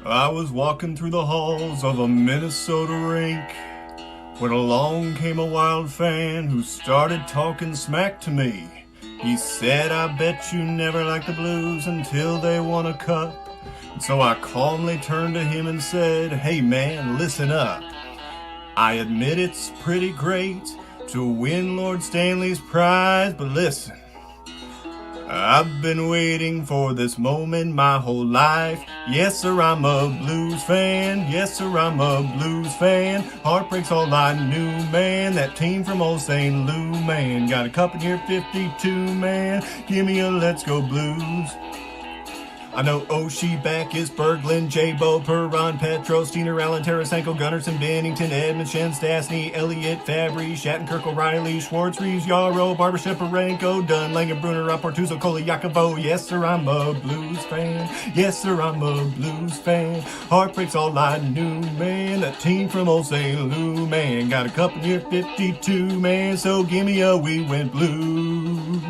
I was walking through the halls of a Minnesota rink when along came a Wild fan who started talking smack to me. He said, I bet you never liked the Blues until they won a cup. And so I calmly turned to him and said, hey man, listen up. I admit it's pretty great to win Lord Stanley's prize, but listen, I've been waiting for this moment my whole life. Yes, sir, I'm a Blues fan. Yes, sir, I'm a Blues fan. Heartbreak's all I knew, man. That team from old St. Lou, man. Got a cup in here, 52, man. Give me a Let's Go Blues. I know Oshie, Backus, Berglund, J-Bo, Perron, Petro, Steiner, Allen, Tarasenko, Gunnarsson, Bennington, Edmondson, Stastny, Elliott, Fabry, Shattenkirk, O'Reilly, Schwartz, Reeves, Yarrow, Barber, Sheparenko, Dunn, Langenbrunner, Rapportuzzo, Koliakovo. Yes, sir, I'm a Blues fan. Yes, sir, I'm a Blues fan. Heartbreak's all I knew, man. That team from old St. Lou, man. Got a cup in here, 52, man. So give me a We Went Blue.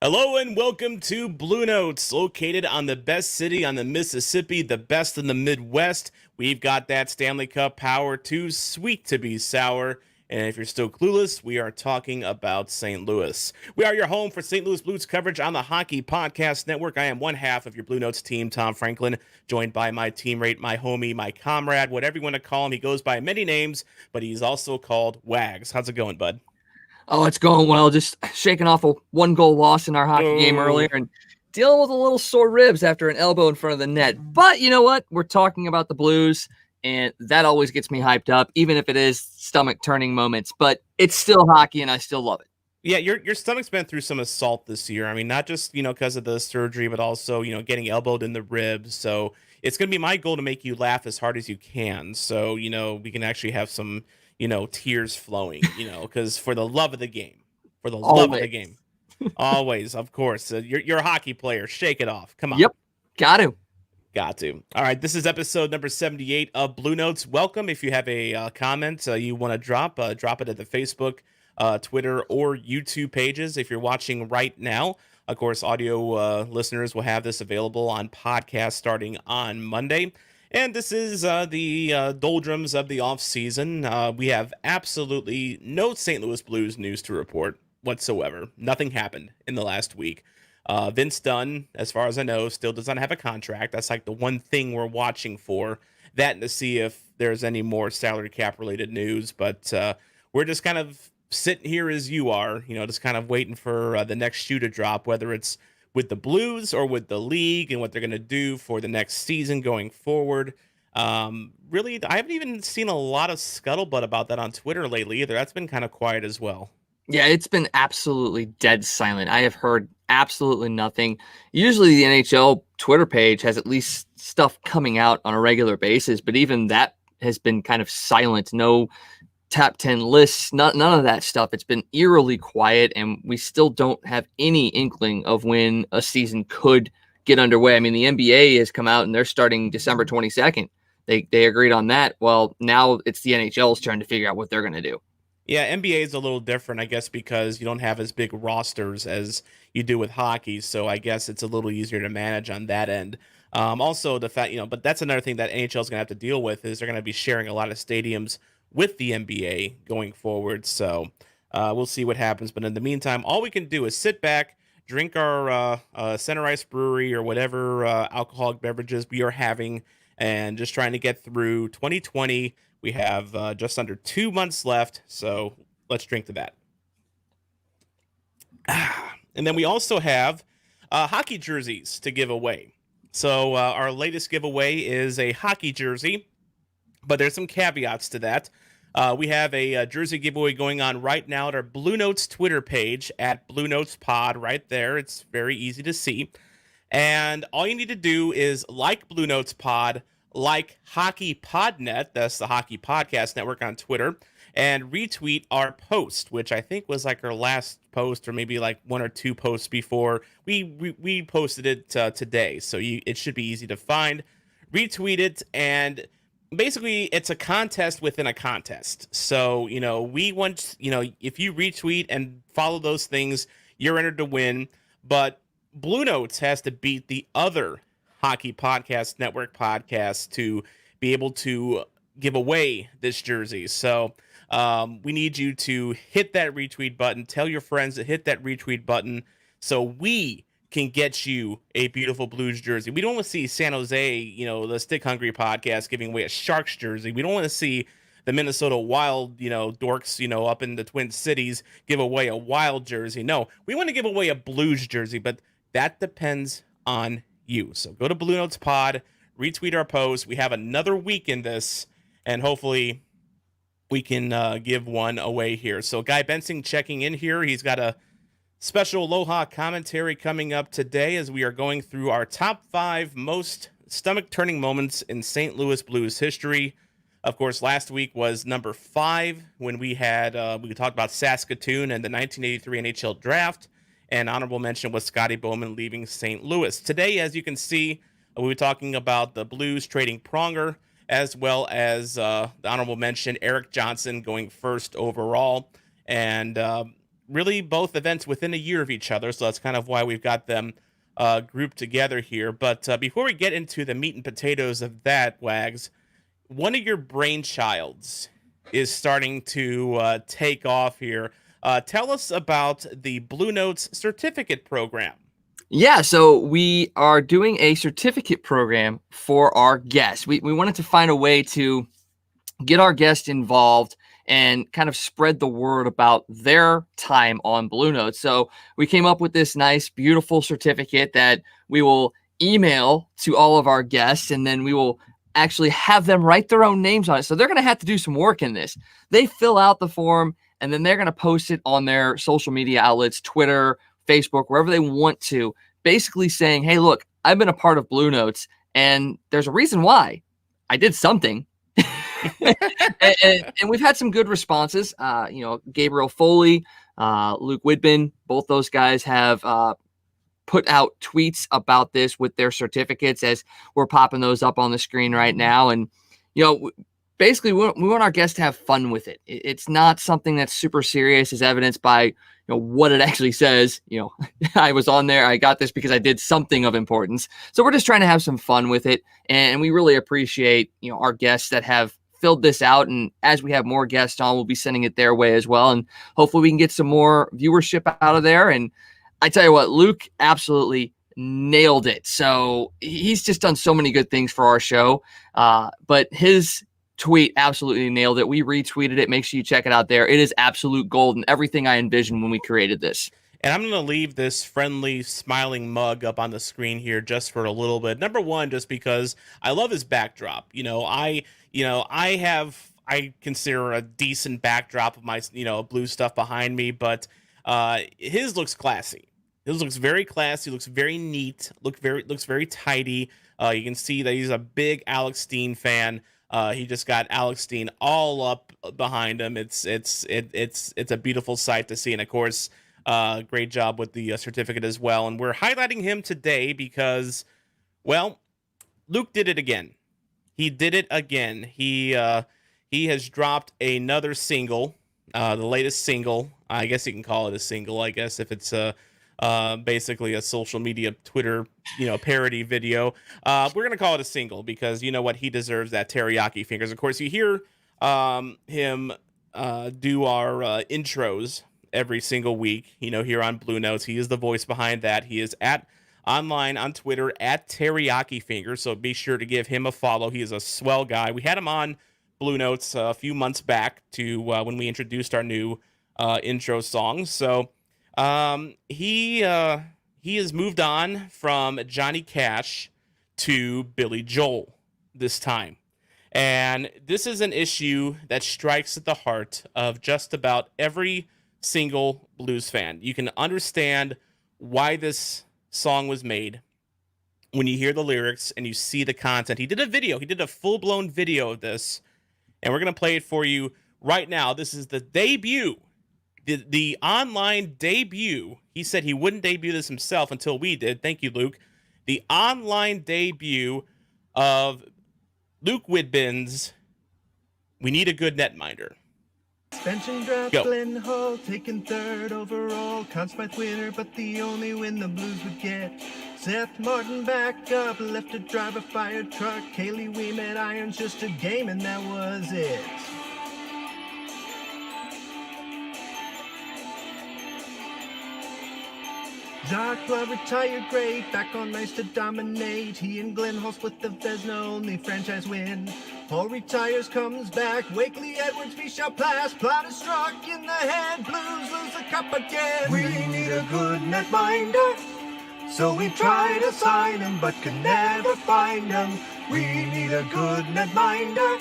Hello and welcome to Blue Notes, located on the best city on the Mississippi, the best in the Midwest. We've got that Stanley Cup power, too sweet to be sour. And if you're still clueless, we are talking about St. Louis. We are your home for St. Louis Blues coverage on the Hockey Podcast Network. I am one half of your Blue Notes team, Tom Franklin, joined by my teammate, my homie, my comrade, whatever you want to call him. He goes by many names, but he's also called Wags. How's it going, bud? Oh, it's going well. Just shaking off a 1-goal loss in our hockey game earlier and dealing with a little sore ribs after an elbow in front of the net. But you know what? We're talking about the Blues, and that always gets me hyped up, even if it is stomach-turning moments. But it's still hockey, and I still love it. Yeah, your stomach's been through some assault this year. I mean, not just, because of the surgery, but also, getting elbowed in the ribs. So it's going to be my goal to make you laugh as hard as you can. So, we can actually have some tears flowing, because for the love of the game, love of the game, always, of course, you're a hockey player. Shake it off. Come on. Yep. Got to. All right. This is episode number 78 of Blue Notes. Welcome. If you have a comment you want to drop it at the Facebook, Twitter, or YouTube pages. If you're watching right now, of course, audio listeners will have this available on podcast starting on Monday. And this is the doldrums of the offseason. We have absolutely no St. Louis Blues news to report whatsoever. Nothing happened in the last week. Vince Dunn, as far as I know, still does not have a contract. That's like the one thing we're watching for. That and to see if there's any more salary cap related news. But we're just kind of sitting here as you are, just kind of waiting for the next shoe to drop, whether it's with the Blues or with the league and what they're going to do for the next season going forward. Really, I haven't even seen a lot of scuttlebutt about that on Twitter lately either. That's been kind of quiet as well. Yeah, it's been absolutely dead silent. I have heard absolutely nothing. Usually the NHL Twitter page has at least stuff coming out on a regular basis, but even that has been kind of silent. No top 10 lists, none of that stuff. It's been eerily quiet, and we still don't have any inkling of when a season could get underway. I mean, the NBA has come out and they're starting December 22nd. They agreed on that. Well, now it's the NHL's turn to figure out what they're going to do. Yeah, NBA is a little different, I guess, because you don't have as big rosters as you do with hockey. So I guess it's a little easier to manage on that end. Also, the fact, but that's another thing that NHL is going to have to deal with is they're going to be sharing a lot of stadiums with the NBA going forward. So we'll see what happens. But in the meantime, all we can do is sit back, drink our Center Ice Brewery or whatever alcoholic beverages we are having, and just trying to get through 2020. We have just under 2 months left, so let's drink to that. And then we also have hockey jerseys to give away. So our latest giveaway is a hockey jersey, but there's some caveats to that. We have a jersey giveaway going on right now at our Blue Notes Twitter page at Blue Notes Pod right there. It's very easy to see. And all you need to do is like Blue Notes Pod, like Hockey Podnet, that's the Hockey Podcast Network on Twitter, and retweet our post, which I think was like our last post or maybe like one or two posts before we posted it today. So it should be easy to find. Retweet it, and basically it's a contest within a contest. So, we want, if you retweet and follow those things, you're entered to win. But Blue Notes has to beat the other Hockey Podcast Network podcast to be able to give away this jersey. So we need you to hit that retweet button. Tell your friends to hit that retweet button so we can get you a beautiful Blues jersey. We don't want to see San Jose, the Stick Hungry podcast giving away a Sharks jersey. We don't want to see the Minnesota Wild, dorks, up in the Twin Cities give away a Wild jersey. No, we want to give away a Blues jersey, but that depends on you. So go to Blue Notes Pod, retweet our post. We have another week in this, and hopefully we can give one away here. So Guy Bensing checking in here. He's got a special Aloha commentary coming up today as we are going through our top 5 most stomach-turning moments in St. Louis Blues history. Of course, last week was number 5 when we talked about Saskatoon and the 1983 NHL Draft, and honorable mention was Scotty Bowman leaving St. Louis. Today, as you can see, we were talking about the Blues trading Pronger, as well as the honorable mention, Erik Johnson going first overall, and really both events within a year of each other, so that's kind of why we've got them grouped together here. But before we get into the meat and potatoes of that, Wags, one of your brainchilds is starting to take off here. Tell us about the Blue Notes certificate program. Yeah, so we are doing a certificate program for our guests. We wanted to find a way to get our guests involved and kind of spread the word about their time on Blue Notes. So we came up with this nice, beautiful certificate that we will email to all of our guests, and then we will actually have them write their own names on it. So they're going to have to do some work in this. They fill out the form, and then they're going to post it on their social media outlets, Twitter, Facebook, wherever they want to, basically saying, hey, look, I've been a part of Blue Notes, and there's a reason why. I did something. and we've had some good responses. Gabriel Foley, Luke Widman, both those guys have put out tweets about this with their certificates, as we're popping those up on the screen right now. And, basically we want our guests to have fun with it. It's not something that's super serious, as evidenced by, what it actually says. I was on there. I got this because I did something of importance. So we're just trying to have some fun with it. And we really appreciate, our guests that have filled this out. And as we have more guests on, we'll be sending it their way as well. And hopefully we can get some more viewership out of there. And I tell you what, Luke absolutely nailed it. So he's just done so many good things for our show. But his tweet absolutely nailed it. We retweeted it. Make sure you check it out there. It is absolute gold and everything I envisioned when we created this. And I'm going to leave this friendly, smiling mug up on the screen here just for a little bit. Number one, just because I love his backdrop. I consider a decent backdrop of my, blue stuff behind me, but his looks classy. His looks very classy, looks very neat, looks very tidy. You can see that he's a big Alex Steen fan. He just got Alex Steen all up behind him. It's a beautiful sight to see, and of course, great job with the certificate as well. And we're highlighting him today because, well, Luke did it again. He did it again. He has dropped another single, the latest single. I guess you can call it a single. I guess if it's basically a social media Twitter, parody video. We're going to call it a single because you know what? He deserves that teriyaki fingers. Of course, you hear him do our intros every single week, here on Blue Notes. He is the voice behind that. He is online on Twitter at teriyaki fingers. So be sure to give him a follow. He is a swell guy. We had him on Blue Notes a few months back to when we introduced our new intro song. So he has moved on from Johnny Cash to Billy Joel this time. And this is an issue that strikes at the heart of just about every single blues fan. You can understand why this song was made, when you hear the lyrics and you see the content. He did a video. He did a full-blown video of this, and we're going to play it for you right now. This is the debut, the online debut. He said he wouldn't debut this himself until we did. Thank you, Luke. The online debut of Luke Whitbin's We Need a Good Netminder. Expansion draft, Go. Glenn Hall taken third overall. Conn Smythe winner, but the only win the Blues would get. Seth Martin back up, left to drive a fire truck. Kaylee Weeman irons just a game, and that was it. Jacques Blanc retired great, back on ice to dominate. He and Glenn Hall split the Vezina, only franchise win. Hall retires, comes back. Wakely, Edwards, Michel Plas. Plot is struck in the head. Blues lose the cup again. We need a good netminder, so we try to sign him, but can never find him. We need a good netminder,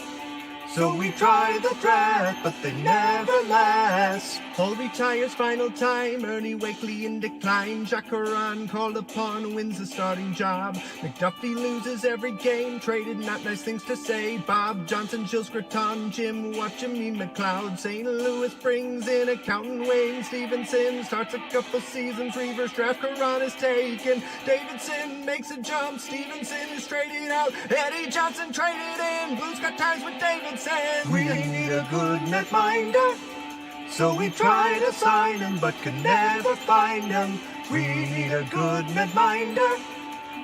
so we try the draft, but they never last. Hall retires final time, Ernie Wakely in decline. Jacques Caron called upon, wins the starting job. McDuffie loses every game, traded, not nice things to say. Bob Johnson, Jill Scraton, Jim Watchamy, McLeod. St. Louis brings in accountant Wayne Stevenson. Starts a couple seasons, reverse draft, Caron is taken. Davidson makes a jump, Stevenson is traded out. Eddie Johnson traded in, Blues got ties with Davidson. We need a good netminder, so we try to sign him, but can never find him. We need a good netminder,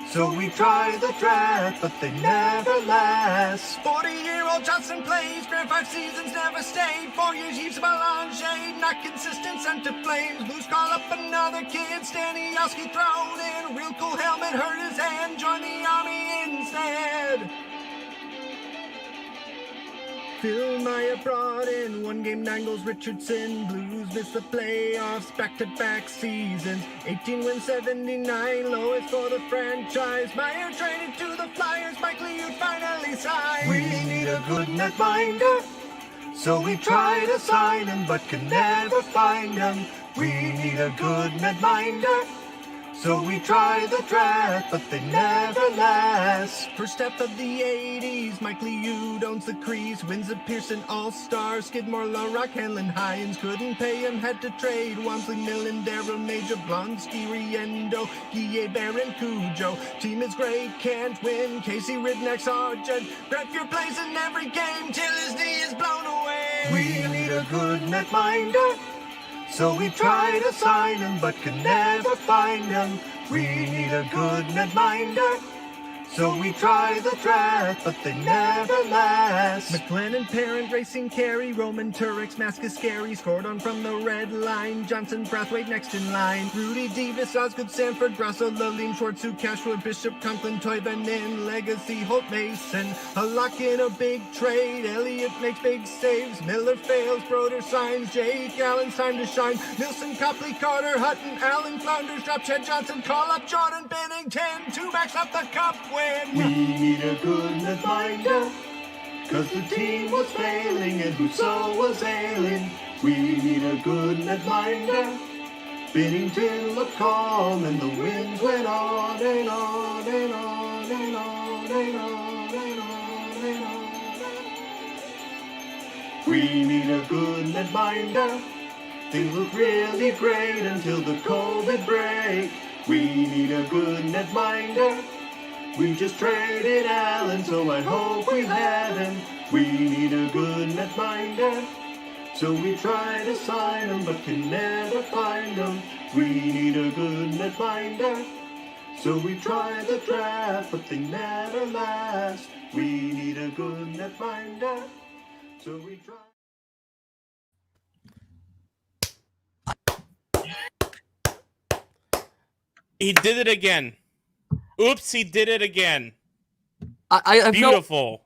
so we try the draft, but they never last. 40-year-old Johnson plays, grand 5 seasons, never stayed. 4 years, Yves Belanger, not consistent, sent to flames. Blues call up another kid, Staniowski thrown in. Real cool helmet, hurt his hand, joined the army instead. Phil Maya brought in 1 game, 9 goals, Richardson. Blues missed the playoffs, back-to-back seasons. 18 wins, 79, lowest for the franchise. Meyer traded to the Flyers, Mike Liut finally signed. We need a good netminder, so we try to sign him, but can never find him. We need a good netminder, so we try the draft, but they never last. First half of the 80s, Mike Liut owns the crease, wins a Pearson All-Star. Skidmore, LaRock, Hanlon, Hines couldn't pay him, had to trade. Wamsley, Millen, Darryl, Major, Blonsky, Riendo, Guille, Barron, Cujo. Team is great, can't win. Casey, Ridnack, Sargent. Grandfield plays in every game till his knee is blown away. We need a good netminder, so we try to sign him, but can never find him. We need a good netminder, so we try the draft, but they never last. McLennan, Parent, Racing, Carey, Roman, Turek, Mask is scary. Scored on from the red line. Johnson, Brathwaite next in line. Rudy, Davis, Osgood, Sanford, Grasso, Laline, Schwartz, Cashwood, Bishop, Conklin, Toivonen, Legacy, Holt, Mason. A lock in a big trade. Elliott makes big saves. Miller fails. Broder signs. Jake Allen's time to shine. Nilsson, Copley, Carter, Hutton, Allen, Flounders, drop Chad Johnson, call up Jordan Bennington. 2 backs up the cup win. We need a good netminder, cause the team was failing and Rousseau was ailing. We need a good netminder. Bennington looked calm and the winds went on and on and on and on and on and on and on. We need a good netminder. Things look really great until the COVID break. We need a good netminder. We just traded Allen, so I hope we have him. We need a good netminder, so we try to sign him, but can never find him. We need a good netminder, so we try the draft, but they never last. We need a good netminder, so we try. He did it again. Oops, he did it again. I Beautiful.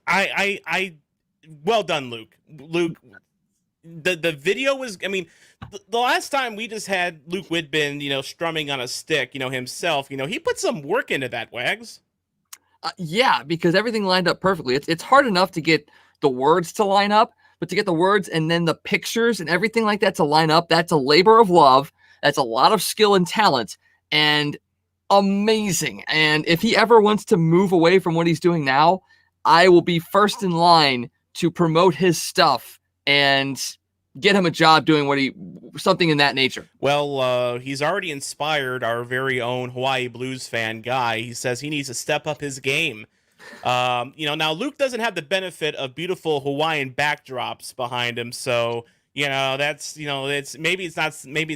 I well done, Luke. Luke, the video was, I mean, the last time we just had Luke Whitbin, strumming on a stick, himself, he put some work into that, Wags. Yeah, because everything lined up perfectly. It's hard enough to get the words to line up, but to get the words and then the pictures and everything like that to line up, that's a labor of love. That's a lot of skill and talent, and amazing. And if he ever wants to move away from what he's doing now, I will be first in line to promote his stuff and get him a job doing something in that nature. Well, he's already inspired our very own Hawaii Blues fan Guy. He says he needs to step up his game. Now Luke doesn't have the benefit of beautiful Hawaiian backdrops behind him, so that's it's maybe it's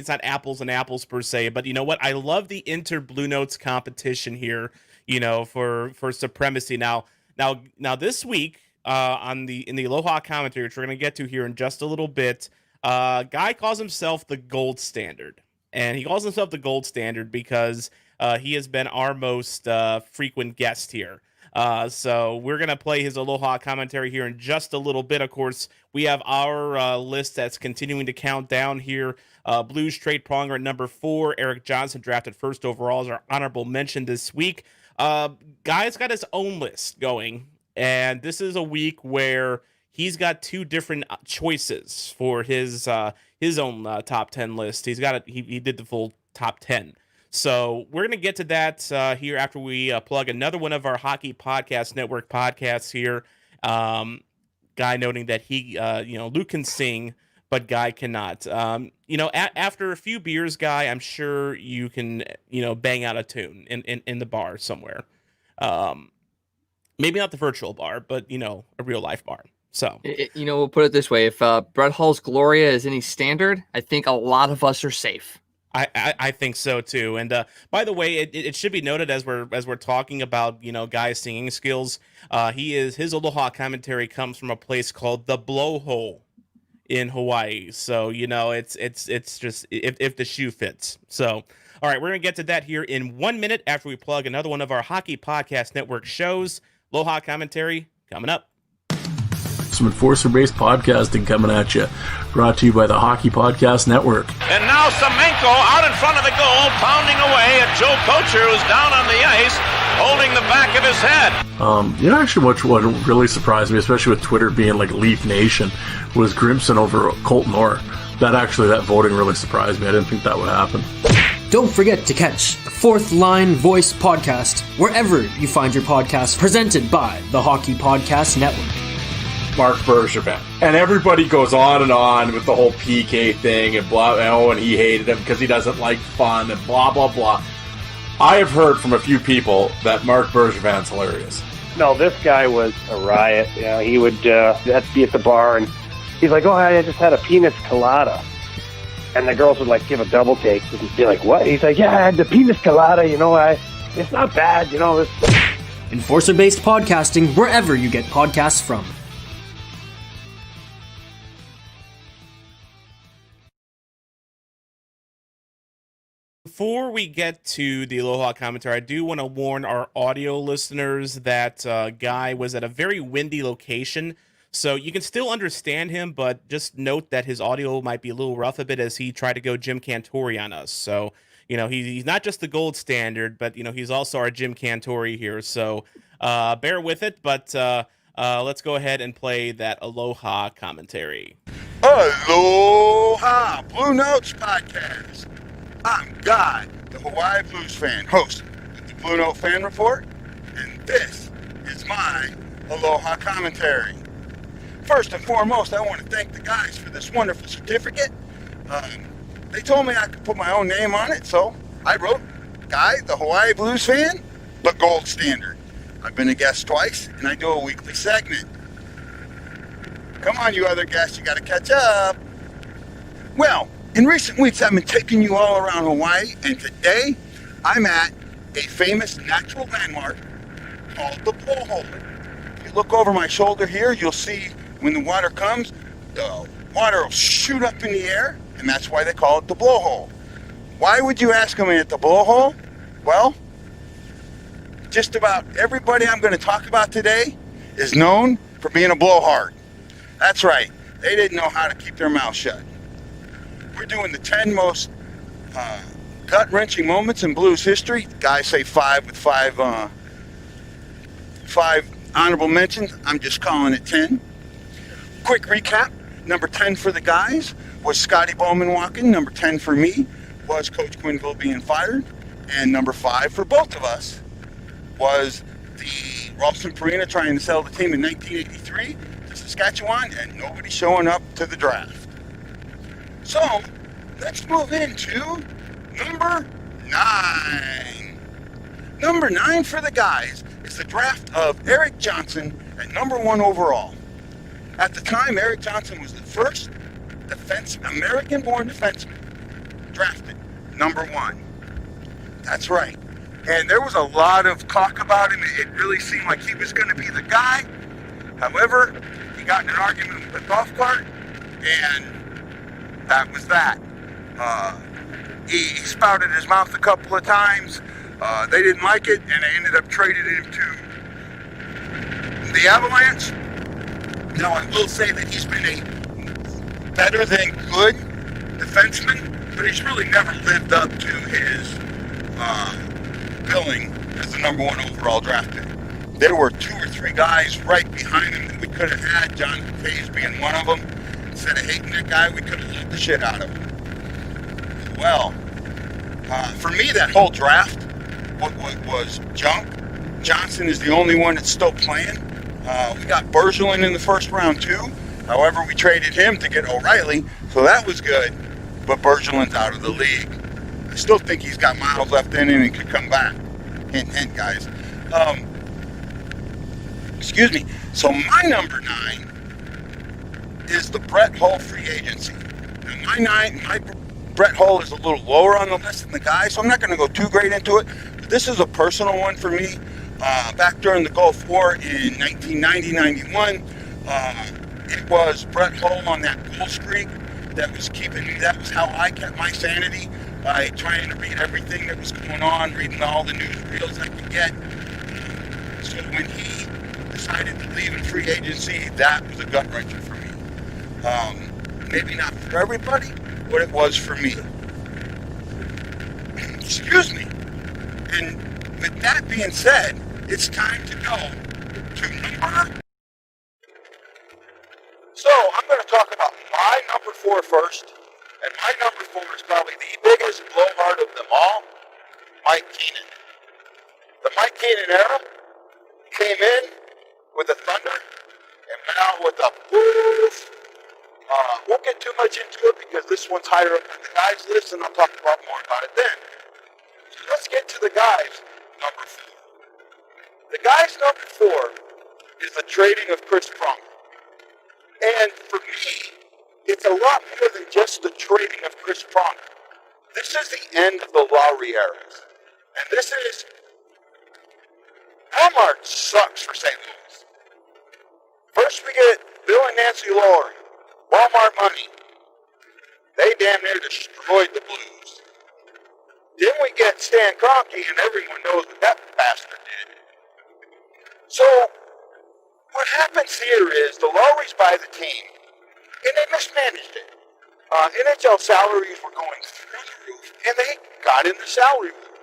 not apples and apples per se, but you know what? I love the inter Blue Notes competition here, for supremacy. Now this week, in the Aloha commentary, which we're gonna get to here in just a little bit, Guy calls himself the gold standard, and he calls himself the gold standard because he has been our most frequent guest here. So we're going to play his Aloha commentary here in just a little bit. Of course, we have our list that's continuing to count down here. Blues trade Pronger at number 4. Erik Johnson drafted first overall as our honorable mention this week. Guy's got his own list going, and this is a week where he's got 2 different choices for his own top 10 list. He did the full top 10. So we're going to get to that here after we plug another one of our Hockey Podcast Network podcasts here. Guy noting that Luke can sing, but Guy cannot. After a few beers, Guy, I'm sure you can, bang out a tune in the bar somewhere. Maybe not the virtual bar, but, a real life bar. So, we'll put it this way. If Brett Hull's Gloria is any standard, I think a lot of us are safe. I think so too. And by the way, it should be noted as we're talking about Guy's singing skills, his Aloha commentary comes from a place called the Blowhole in Hawaii. So it's just if the shoe fits. So all right, we're gonna get to that here in 1 minute after we plug another one of our Hockey Podcast Network shows. Aloha commentary coming up. Some enforcer-based podcasting coming at you. Brought to you by the Hockey Podcast Network. And now Semenko out in front of the goal, pounding away at Joe Kocher, who's down on the ice, holding the back of his head. Actually what really surprised me, especially with Twitter being like Leaf Nation, was Grimson over Colton Orr. That voting really surprised me. I didn't think that would happen. Don't forget to catch the Fourth Line Voice podcast wherever you find your podcasts, presented by the Hockey Podcast Network. Mark Bergevin. And everybody goes on and on with the whole PK thing and blah, and he hated him because he doesn't like fun and blah, blah, blah. I have heard from a few people that Mark Bergevin's hilarious. No, this guy was a riot. He would have to be at the bar and he's like, I just had a penis colada. And the girls would give a double take and be like, what? He's like, I had the penis colada, it's not bad, Enforcer-based podcasting wherever you get podcasts from. Before we get to the Aloha commentary, I do want to warn our audio listeners that Guy was at a very windy location, so you can still understand him, but just note that his audio might be a little rough a bit as he tried to go Jim Cantori on us. So, he's not just the gold standard, but, he's also our Jim Cantori here. So bear with it, but let's go ahead and play that Aloha commentary. Aloha Blue Notes Podcast. I'm Guy, the Hawaii Blues fan, host of the Blue Note Fan Report, and this is my Aloha commentary. First and foremost, I want to thank the guys for this wonderful certificate. They told me I could put my own name on it, so I wrote Guy, the Hawaii Blues fan, the gold standard. I've been a guest twice, and I do a weekly segment. Come on, you other guests, you got to catch up. Well, in recent weeks, I've been taking you all around Hawaii, and today I'm at a famous natural landmark called the Blowhole. If you look over my shoulder here, you'll see when the water comes, the water will shoot up in the air, and that's why they call it the Blowhole. Why would you ask me at the Blowhole? Well, just about everybody I'm going to talk about today is known for being a blowhard. That's right, they didn't know how to keep their mouth shut. We're doing the 10 most gut-wrenching moments in Blues history. Guys say 5 with 5 honorable mentions. I'm just calling it 10. Quick recap. Number 10 for the guys was Scotty Bowman walking. Number 10 for me was Coach Quinville being fired. And number 5 for both of us was the Ralston Purina trying to sell the team in 1983 to Saskatchewan and nobody showing up to the draft. So, let's move into number 9. Number 9 for the guys is the draft of Erik Johnson at number 1 overall. At the time, Erik Johnson was the first American-born defenseman drafted number 1. That's right. And there was a lot of talk about him. It really seemed like he was going to be the guy. However, he got in an argument with a golf cart, and that was that. He spouted his mouth a couple of times. They didn't like it, and they ended up trading him to the Avalanche. Now, I will say that he's been a better than good defenseman, but he's really never lived up to his billing as the number 1 overall draft pick. There were 2 or 3 guys right behind him that we could have had, Jonathan Toews being one of them. Instead of hating that guy, we could have loved the shit out of him. Well, for me, that whole draft was junk. Johnson is the only one that's still playing. We got Bergeron in the first round too. However, we traded him to get O'Reilly, so that was good. But Bergeron's out of the league. I still think he's got miles left in him and could come back. Hint, hint, guys. Excuse me. So my number 9 is the Brett Hull free agency. Now my Brett Hull is a little lower on the list than the guy, so I'm not going to go too great into it. But this is a personal one for me. Back during the Gulf War in 1990-91, it was Brett Hull on that goal streak that was how I kept my sanity, by trying to read everything that was going on, reading all the newsreels I could get. So when he decided to leave in free agency, that was a gut wrencher for me. Maybe not for everybody, but it was for me. Excuse me. And with that being said, it's time to go to number. So I'm going to talk about my number 4 first. And my number 4 is probably the biggest blowhard of them all, Mike Keenan. The Mike Keenan era came in with the Thunder and went out with a woof. Won't get too much into it because this one's higher up on the guys list, and I'll talk about more about it then. So let's get to the guys number 4. The guys number 4 is the trading of Chris Pronger. And for me, it's a lot more than just the trading of Chris Pronger. This is the end of the Lowry eras. And this is... Walmart sucks for St. Louis. First we get Bill and Nancy Lowry. Walmart money. They damn near destroyed the Blues. Then we get Stan Kroenke, and everyone knows what that bastard did. So, what happens here is the Lowrys buy the team, and they mismanaged it. NHL salaries were going through the roof, and they got in the salary war.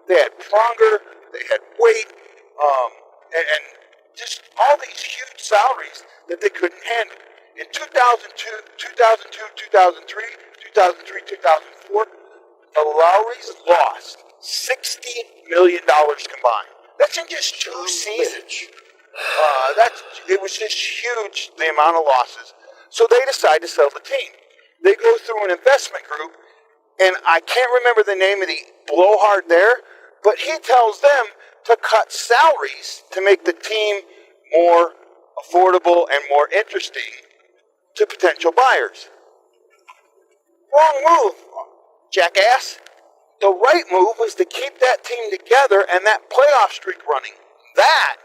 They had Pronger, they had Waite, and just all these huge salaries that they couldn't handle. In 2002, 2003, 2004, the Lowrys lost $60 million combined. That's in just 2 seasons. It was just huge, the amount of losses. So they decide to sell the team. They go through an investment group, and I can't remember the name of the blowhard there, but he tells them to cut salaries to make the team more affordable and more interesting to potential buyers. Wrong move, jackass. The right move was to keep that team together and that playoff streak running. That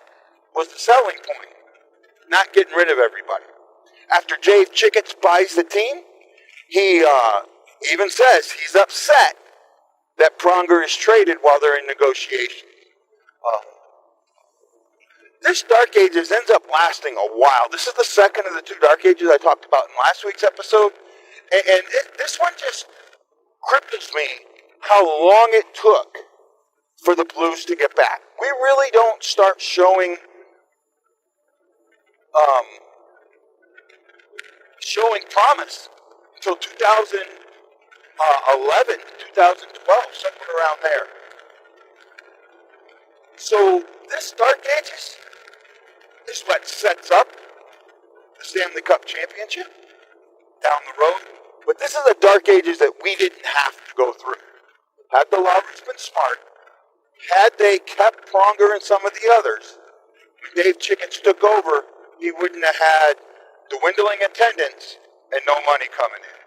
was the selling point, not getting rid of everybody. After Dave Chicketts buys the team, he even says he's upset that Pronger is traded while they're in negotiations. This Dark Ages ends up lasting a while. This is the second of the 2 Dark Ages I talked about in last week's episode. And this one just cripples me how long it took for the Blues to get back. We really don't start showing promise until 2000, 2011 to 2012, somewhere around there. So this Dark Ages is what sets up the Stanley Cup championship down the road. But this is the Dark Ages that we didn't have to go through. Had the Lowrys been smart, had they kept Pronger and some of the others, when Dave Chickens took over, he wouldn't have had dwindling attendance and no money coming in.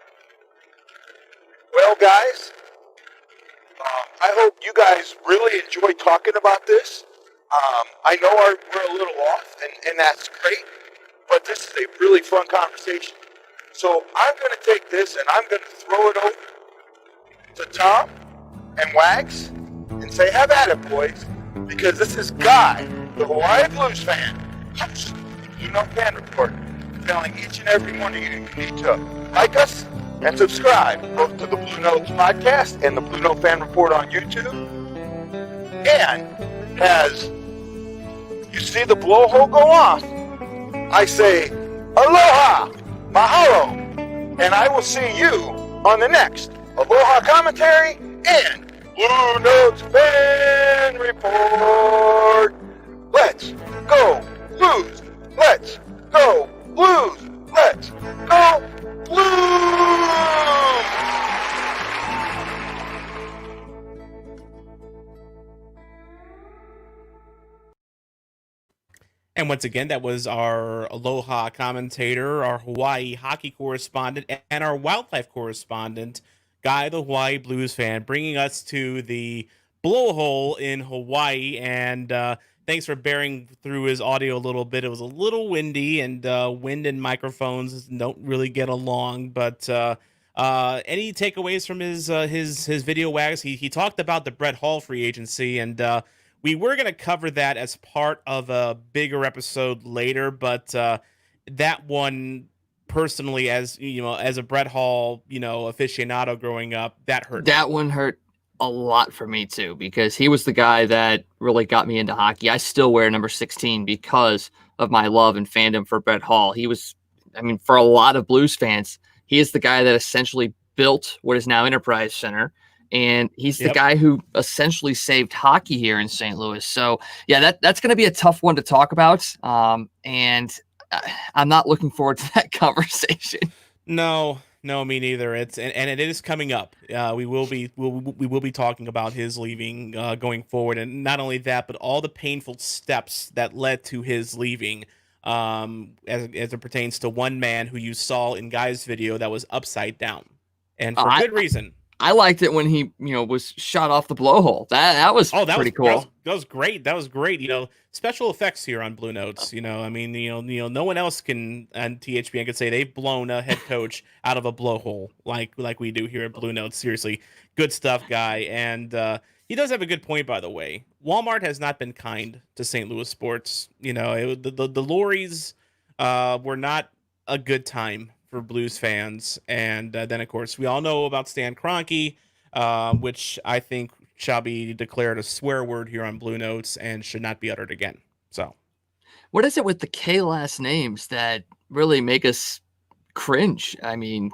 Well, guys, I hope you guys really enjoy talking about this. I know we're a little off, and that's great, but this is a really fun conversation. So I'm going to take this and I'm going to throw it over to Tom and Wags and say, have at it, boys, because this is Guy, the Hawaii Blues fan, host of the Blue Note Fan Report, telling each and every one of you need to like us and subscribe both to the Blue Notes podcast and the Blue Note Fan Report on YouTube. And as you see the blowhole go off, I say, aloha, mahalo, and I will see you on the next Aloha Commentary and Blue Notes Fan Report. Let's go Blues! Let's go Blues! Let's go Blues! And once again, that was our Aloha commentator, our Hawaii hockey correspondent, and our wildlife correspondent, Guy the Hawaii Blues fan, bringing us to the blowhole in Hawaii. And thanks for bearing through his audio a little bit. It was a little windy, and wind and microphones don't really get along. But any takeaways from his video, Wags? He talked about the Brett Hall free agency, and we were going to cover that as part of a bigger episode later, but that one, personally, as you know, as a Brett Hall, aficionado growing up, that hurt. That one hurt a lot for me too, because he was the guy that really got me into hockey. I still wear number 16 because of my love and fandom for Brett Hall. He was, for a lot of Blues fans, he is the guy that essentially built what is now Enterprise Center. And he's the guy who essentially saved hockey here in St. Louis. So, yeah, that's going to be a tough one to talk about. And I'm not looking forward to that conversation. No, me neither. And it is coming up. We will be talking about his leaving going forward, and not only that, but all the painful steps that led to his leaving. As it pertains to one man who you saw in Guy's video that was upside down, and for good reason. I liked it when he, was shot off the blowhole. That was pretty cool. That was great. That was great. Special effects here on Blue Notes. No one else can on THPN could say they've blown a head coach out of a blowhole like we do here at Blue Notes. Seriously, good stuff, Guy. And he does have a good point, by the way. Walmart has not been kind to St. Louis sports. The Lorries were not a good time for Blues fans. And then, of course, we all know about Stan Kroenke, which I think shall be declared a swear word here on Blue Notes and should not be uttered again. So, what is it with the K last names that really make us cringe?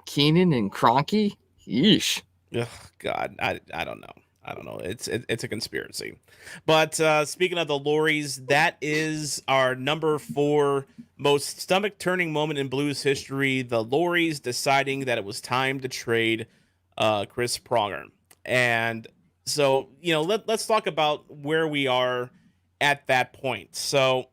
Keenan and Kroenke? Yeesh. Ugh, God, I don't know. I don't know. It's a conspiracy. But speaking of the Lorries, that is our number 4 most stomach-turning moment in Blues history. The Lorries deciding that it was time to trade Chris Pronger. And so, let's talk about where we are at that point. So,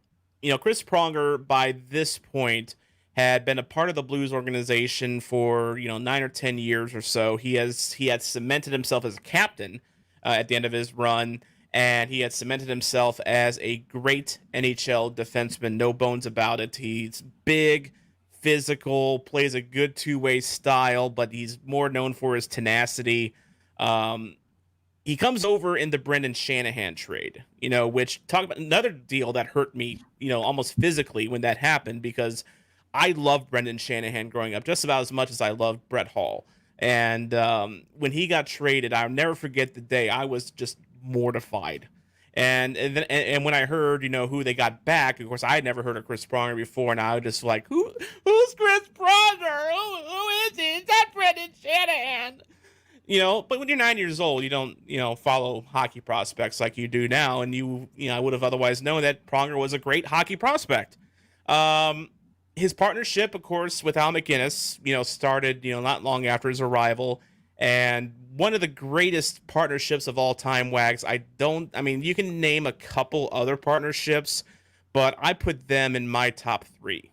Chris Pronger, by this point, had been a part of the Blues organization for, 9 or 10 years or so. He had cemented himself as a captain at the end of his run, and he had cemented himself as a great NHL defenseman, no bones about it. He's big, physical, plays a good two-way style, but he's more known for his tenacity. He comes over in the Brendan Shanahan trade, which, talk about another deal that hurt me, almost physically when that happened, because I loved Brendan Shanahan growing up just about as much as I loved Brett Hall. And when he got traded, I'll never forget the day. I was just mortified. And when I heard, who they got back, of course, I had never heard of Chris Pronger before, and I was just like, who's Chris Pronger? Who is he? Is that Brendan Shanahan? But when you're 9 years old, you don't, follow hockey prospects like you do now. And I would have otherwise known that Pronger was a great hockey prospect. His partnership, of course, with Al MacInnis, started, not long after his arrival. And one of the greatest partnerships of all time, Wags. You can name a couple other partnerships, but I put them in my top 3.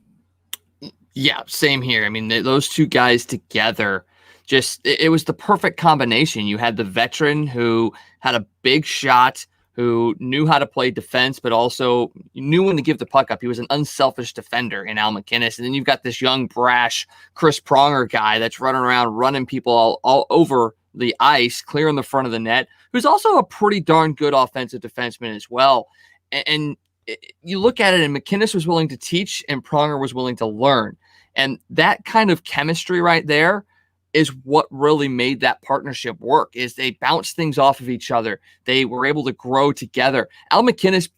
Yeah, same here. I mean, those two guys together, it was the perfect combination. You had the veteran who had a big shot, who knew how to play defense, but also knew when to give the puck up. He was an unselfish defender in Al MacInnis. And then you've got this young, brash Chris Pronger guy that's running around, running people all over the ice, clearing the front of the net, who's also a pretty darn good offensive defenseman as well. And you look at it, and MacInnis was willing to teach, and Pronger was willing to learn. And that kind of chemistry right there is what really made that partnership work, is they bounced things off of each other. They were able to grow together. Al MacInnis,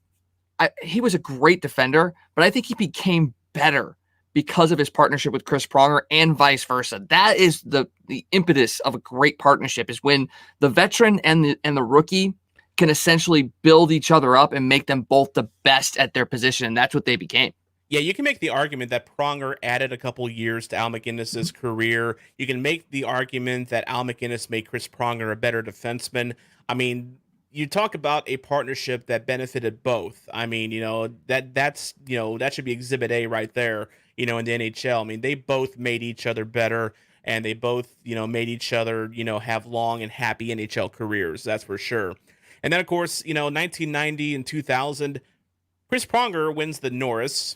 he was a great defender, but I think he became better because of his partnership with Chris Pronger, and vice versa. That is the impetus of a great partnership, is when the veteran and the rookie can essentially build each other up and make them both the best at their position. And that's what they became. Yeah, you can make the argument that Pronger added a couple years to Al MacInnis' career. You can make the argument that Al MacInnis made Chris Pronger a better defenseman. I mean, you talk about a partnership that benefited both. I mean, that should be Exhibit A right there, in the NHL. I mean, they both made each other better, and they both, made each other, have long and happy NHL careers. That's for sure. And then, of course, 1990 and 2000, Chris Pronger wins the Norris.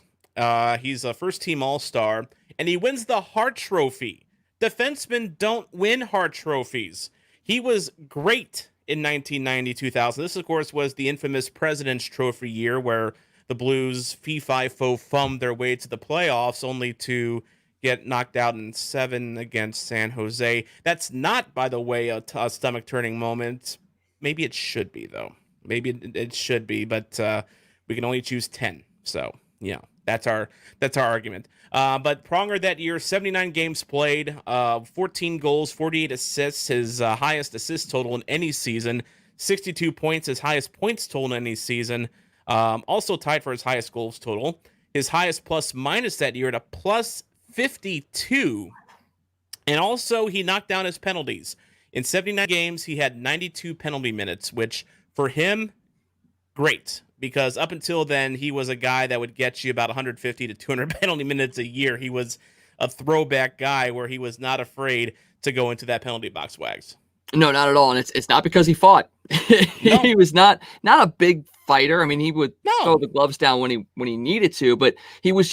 He's a first-team All-Star, and he wins the Hart Trophy. Defensemen don't win Hart Trophies. He was great in 1990-2000. This, of course, was the infamous President's Trophy year where the Blues fee-fi-fo-fummed their way to the playoffs, only to get knocked out in 7 against San Jose. That's not, by the way, a stomach-turning moment. Maybe it should be, though. Maybe it should be, but we can only choose 10. So, that's our argument. But Pronger that year, 79 games played, 14 goals, 48 assists, his highest assist total in any season, 62 points, his highest points total in any season, also tied for his highest goals total. His highest plus-minus that year at a plus 52. And also, he knocked down his penalties. In 79 games, he had 92 penalty minutes, which for him, great. Because up until then, he was a guy that would get you about 150 to 200 penalty minutes a year. He was a throwback guy where he was not afraid to go into that penalty box, Wags. No, not at all. And it's not because he fought. No. He was not a big fighter. I mean, he would throw the gloves down when he needed to, but he was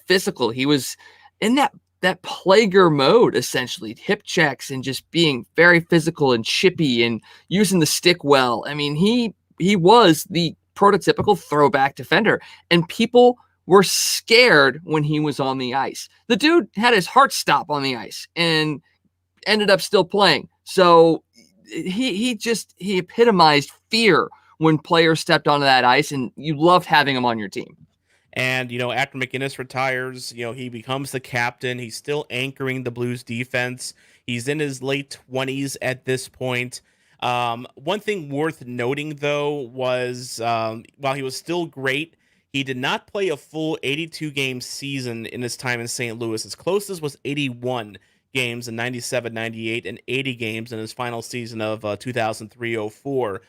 physical. He was in that player mode, essentially, hip checks and just being very physical and chippy and using the stick well. I mean, he was the prototypical throwback defender, and people were scared when he was on the ice. The dude had his heart stop on the ice and ended up still playing. So he epitomized fear when players stepped onto that ice, and you loved having him on your team. And, after MacInnis retires, he becomes the captain. He's still anchoring the Blues defense. He's in his late 20s at this point. One thing worth noting, though, was while he was still great, he did not play a full 82-game season in his time in St. Louis. His closest was 81 games in 97-98 and 80 games in his final season of 2003-04.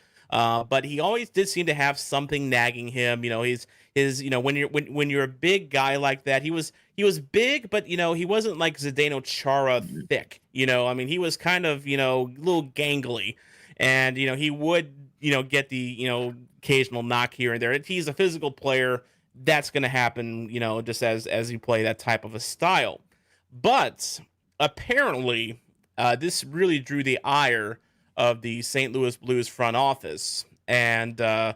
But he always did seem to have something nagging him. When you're a big guy like that, he was big, but he wasn't like Zdeno Chara thick. He was kind of a little gangly. And, he would, get the, occasional knock here and there. If he's a physical player, that's going to happen, just as you play that type of a style. But apparently, this really drew the ire of the St. Louis Blues front office. And I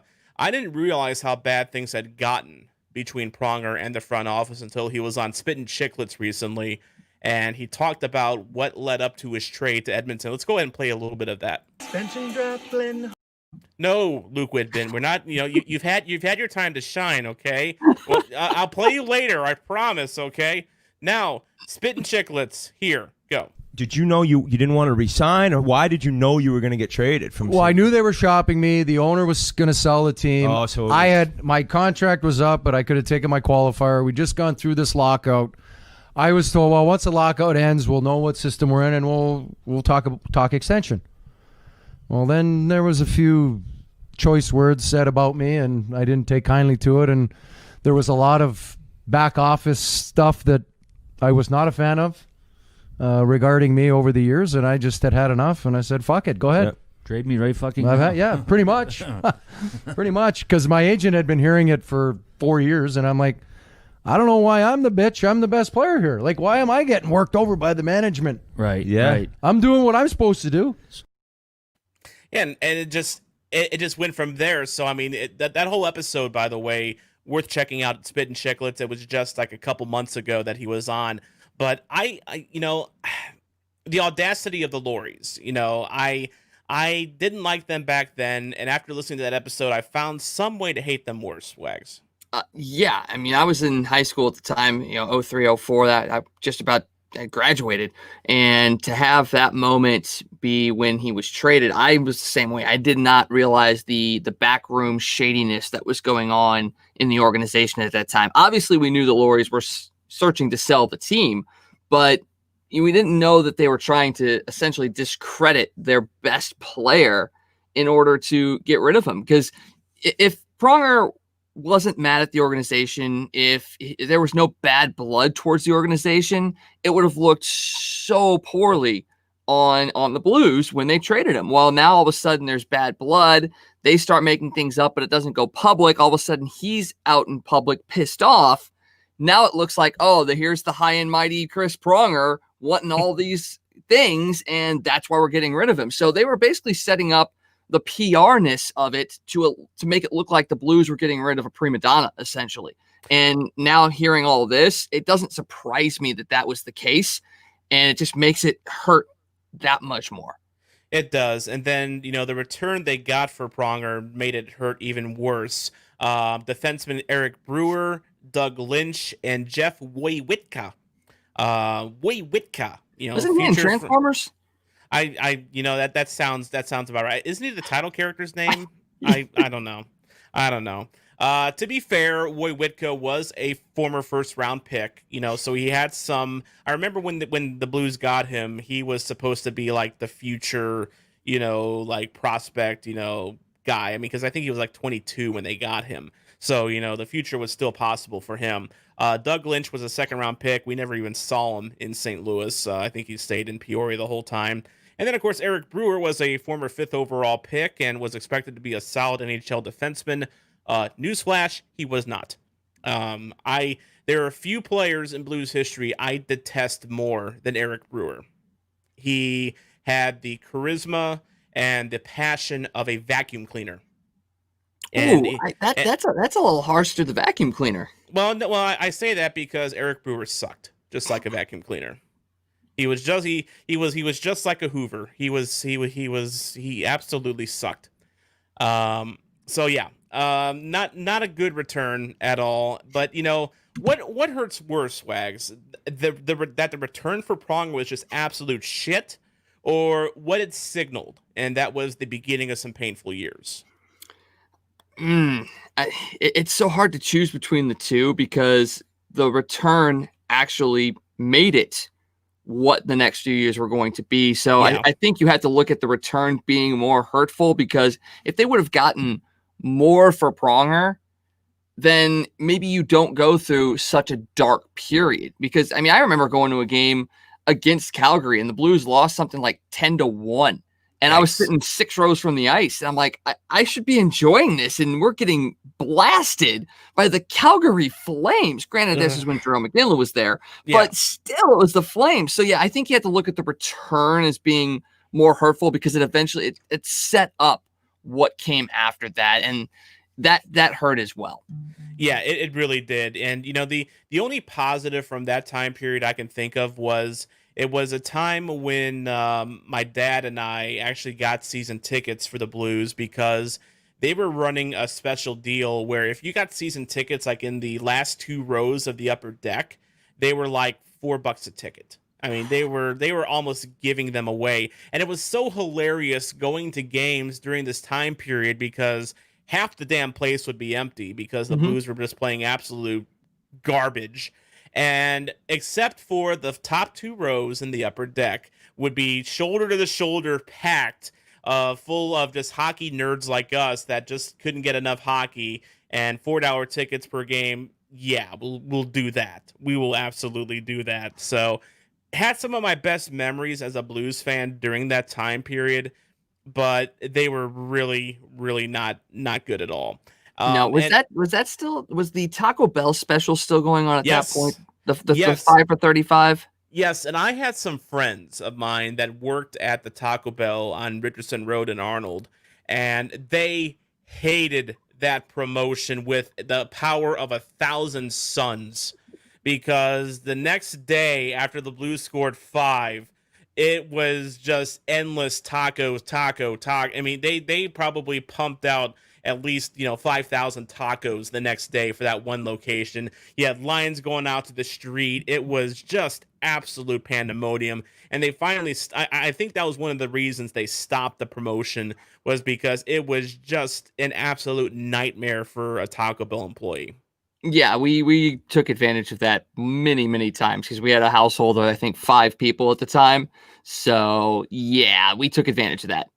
didn't realize how bad things had gotten between Pronger and the front office until he was on Spittin' Chicklets recently. And he talked about what led up to his trade to Edmonton. Let's go ahead and play a little bit of that. Extension draft, Glenn. No, Luke Whitman, we're not. You've had your time to shine. Okay, well, I'll play you later. I promise. Okay. Now, Spittin' Chicklets. Here, go. did you know you didn't want to resign, or why did you know you were going to get traded from? Well, I knew they were shopping me. The owner was going to sell the team. Oh, so my contract was up, but I could have taken my qualifier. We just gone through this lockout. I was told, well, once the lockout ends, we'll know what system we're in, and we'll talk extension. Well, then there was a few choice words said about me, and I didn't take kindly to it, and there was a lot of back office stuff that I was not a fan of regarding me over the years, and I just had enough, and I said, fuck it, go ahead. Yep. Trade me right fucking now. Yeah, pretty much. Pretty much, because my agent had been hearing it for 4 years, and I'm like, I don't know why I'm the bitch. I'm the best player here. Like, why am I getting worked over by the management? Right, yeah. right. I'm doing what I'm supposed to do. And it just went from there. So, I mean, that whole episode, by the way, worth checking out. Spit and Chicklets. It was just like a couple months ago that he was on. But I the audacity of the Lorries, I didn't like them back then. And after listening to that episode, I found some way to hate them worse, Wags. Yeah, I mean, I was in high school at the time, 03, 04, that I just about graduated. And to have that moment be when he was traded, I was the same way. I did not realize the backroom shadiness that was going on in the organization at that time. Obviously, we knew the Lorries were searching to sell the team, but we didn't know that they were trying to essentially discredit their best player in order to get rid of him. Because if Pronger wasn't mad at the organization, if there was no bad blood towards the organization, it would have looked so poorly on the Blues when they traded him. Well, now all of a sudden there's bad blood. They start making things up, but it doesn't go public. All of a sudden he's out in public pissed off. Now it looks like, here's the high and mighty Chris Pronger wanting all these things, and that's why we're getting rid of him. So they were basically setting up the PR-ness of it to make it look like the Blues were getting rid of a prima donna, essentially. And now hearing all this, it doesn't surprise me that was the case, and it just makes it hurt that much more. It does. And then, the return they got for Pronger made it hurt even worse. Defenseman Erik Brewer, Doug Lynch, and Jeff Wojciechowski. Wasn't he in Transformers? That sounds about right. Isn't he the title character's name? I don't know. To be fair, Wojciechowski was a former first round pick, so he had some. I remember when the Blues got him, he was supposed to be like the future, like prospect, guy. I mean, because I think he was like 22 when they got him. So, the future was still possible for him. Doug Lynch was a second round pick. We never even saw him in St. Louis. I think he stayed in Peoria the whole time. And then, of course, Erik Brewer was a former 5th overall pick and was expected to be a solid NHL defenseman. Newsflash, he was not. There are a few players in Blues history I detest more than Erik Brewer. He had the charisma and the passion of a vacuum cleaner. And that's a little harsh to the vacuum cleaner. Well, I say that because Erik Brewer sucked, just like a vacuum cleaner. He was just like a Hoover. He absolutely sucked. So yeah, not a good return at all. But what hurts worse, Wags? That the return for Pronger was just absolute shit, or what it signaled, and that was the beginning of some painful years. It's so hard to choose between the two because the return actually made it what the next few years were going to be. So yeah. I think you had to look at the return being more hurtful, because if they would have gotten more for Pronger, then maybe you don't go through such a dark period. Because, I mean, I remember going to a game against Calgary and the Blues lost something like 10-1. And nice. I was sitting 6 rows from the ice, and I'm like, I should be enjoying this, and we're getting blasted by the Calgary Flames. Granted, this is when Jerome McGinley was there, but still, it was the Flames. So, yeah, I think you have to look at the return as being more hurtful, because it eventually it set up what came after that, and that hurt as well. Yeah, it really did. And, the only positive from that time period I can think of was it was a time when my dad and I actually got season tickets for the Blues, because they were running a special deal where if you got season tickets like in the last 2 rows of the upper deck, they were like $4 a ticket. I mean, they were almost giving them away. And it was so hilarious going to games during this time period because half the damn place would be empty because the Blues were just playing absolute garbage. And except for the top 2 rows in the upper deck would be shoulder to the shoulder packed, full of just hockey nerds like us that just couldn't get enough hockey, and $4 tickets per game. Yeah, we'll do that. We will absolutely do that. So had some of my best memories as a Blues fan during that time period, but they were really, really not good at all. No, was the Taco Bell special still going on at that point? The 5 for 35? Yes, and I had some friends of mine that worked at the Taco Bell on Richardson Road in Arnold, and they hated that promotion with the power of 1,000 suns, because the next day after the Blues scored 5, it was just endless tacos, taco. I mean, they probably pumped out at least 5,000 tacos the next day for that one location. You had lines going out to the street. It was just absolute pandemonium. And they finally, I think that was one of the reasons they stopped the promotion, was because it was just an absolute nightmare for a Taco Bell employee. Yeah, we took advantage of that many times because we had a household of, I think, 5 people at the time. So yeah, we took advantage of that.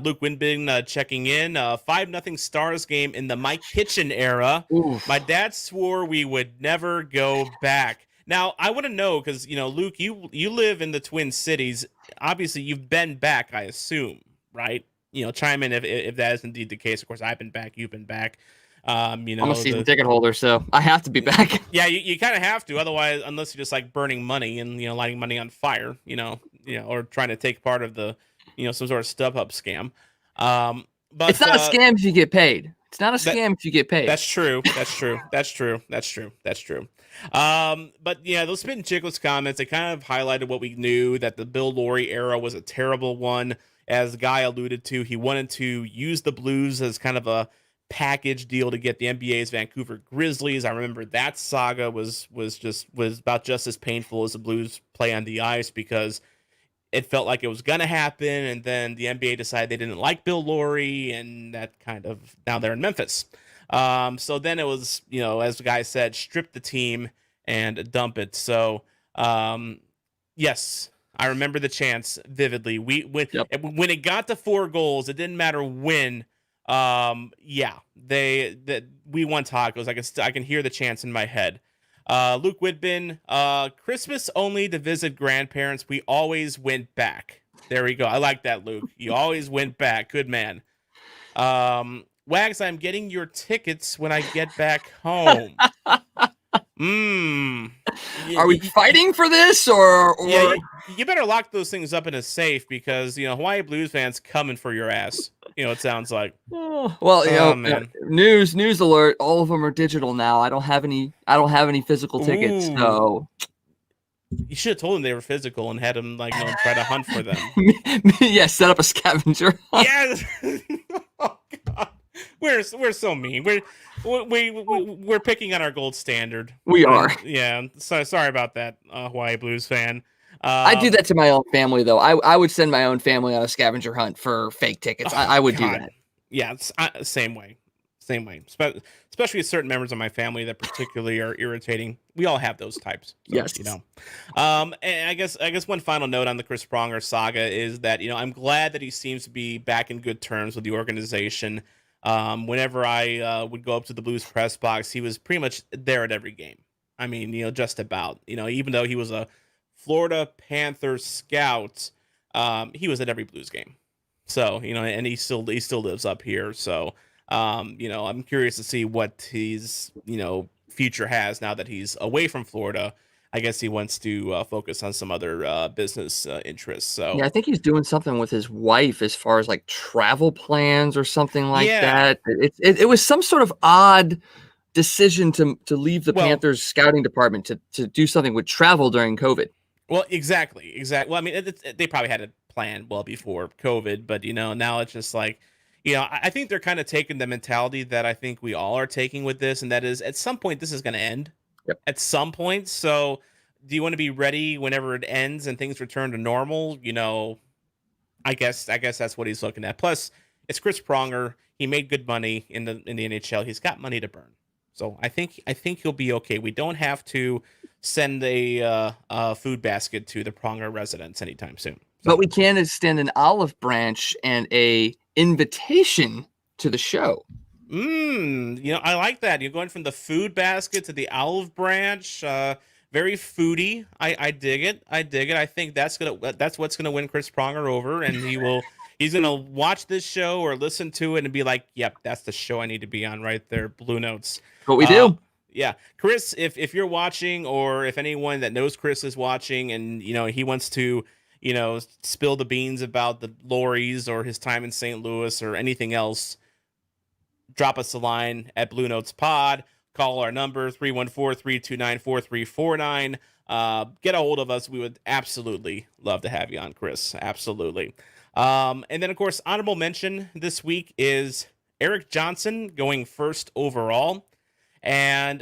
Luke Winbin checking in. 5-0 Stars game in the Mike Kitchen era. Oof. My dad swore we would never go back. Now, I want to know, because, Luke, you live in the Twin Cities. Obviously, you've been back, I assume, right? Chime in if that is indeed the case. Of course, I've been back. You've been back. I'm a season ticket holder, so I have to be back. Yeah, you kind of have to. Otherwise, unless you're just like burning money and, lighting money on fire, or trying to take part of the, some sort of StubHub scam. But it's not a scam if you get paid. It's not a scam if you get paid. That's true. That's true. But yeah, those Spit and Chicklets comments, they kind of highlighted what we knew, that the Bill Laurie era was a terrible one. As Guy alluded to, he wanted to use the Blues as kind of a package deal to get the NBA's Vancouver Grizzlies. I remember that saga was about just as painful as the Blues play on the ice, because it felt like it was going to happen, and then the NBA decided they didn't like Bill Laurie, and that kind of, now they're in Memphis. So then it was, as the guy said, strip the team and dump it. So, yes, I remember the chants vividly. When it got to 4 goals, it didn't matter when. We won tacos. I can hear the chants in my head. Luke Whitbin, Christmas only to visit grandparents. We always went back. There we go. I like that, Luke. You always went back. Good man. Wags, I'm getting your tickets when I get back home. Are we fighting for this, or? Yeah, you better lock those things up in a safe, because Hawaii Blues fans coming for your ass. It sounds like. Well, man. News alert! All of them are digital now. I don't have any physical tickets. Ooh. So you should have told them they were physical and had them try to hunt for them. Yeah, set up a scavenger hunt. Yes. Oh God, we're so mean. We're picking on our gold standard. We are. Yeah. So sorry about that, Hawaii Blues fan. I do that to my own family, though. I would send my own family on a scavenger hunt for fake tickets. I would do that. Yeah, it's, same way. Especially certain members of my family that particularly are irritating. We all have those types. So, yes. And I guess one final note on the Chris Pronger saga is that, I'm glad that he seems to be back in good terms with the organization. Whenever I would go up to the Blues press box, he was pretty much there at every game. I mean, just about. Even though he was a Florida Panthers scout, he was at every Blues game. So, and he still lives up here. So, I'm curious to see what his, future has now that he's away from Florida. I guess he wants to focus on some other business interests. So yeah, I think he's doing something with his wife as far as like travel plans or something like that. It was some sort of odd decision to leave the Panthers scouting department to do something with travel during COVID. Well, exactly. Well, I mean, they probably had a plan well before COVID, but now it's just like, I think they're kind of taking the mentality that I think we all are taking with this, and that is, at some point this is going to end. Yep. At some point, so do you want to be ready whenever it ends and things return to normal? I guess that's what he's looking at. Plus, it's Chris Pronger. He made good money in the NHL. He's got money to burn. So I think he'll be okay. We don't have to send a food basket to the Pronger residence anytime soon. So. But we can extend an olive branch and a invitation to the show. I like that. You're going from the food basket to the olive branch. Very foodie. I dig it. I think that's what's gonna win Chris Pronger over, and he's gonna watch this show or listen to it and be like, "Yep, that's the show I need to be on right there." Blue Notes. What we do. Yeah, Chris. If you're watching, or if anyone that knows Chris is watching, and he wants to spill the beans about the lorries or his time in St. Louis or anything else, drop us a line at Blue Notes Pod. Call our number, 314-329-4349. Get a hold of us. We would absolutely love to have you on, Chris. Absolutely. And then, of course, honorable mention this week is Erik Johnson going first overall. And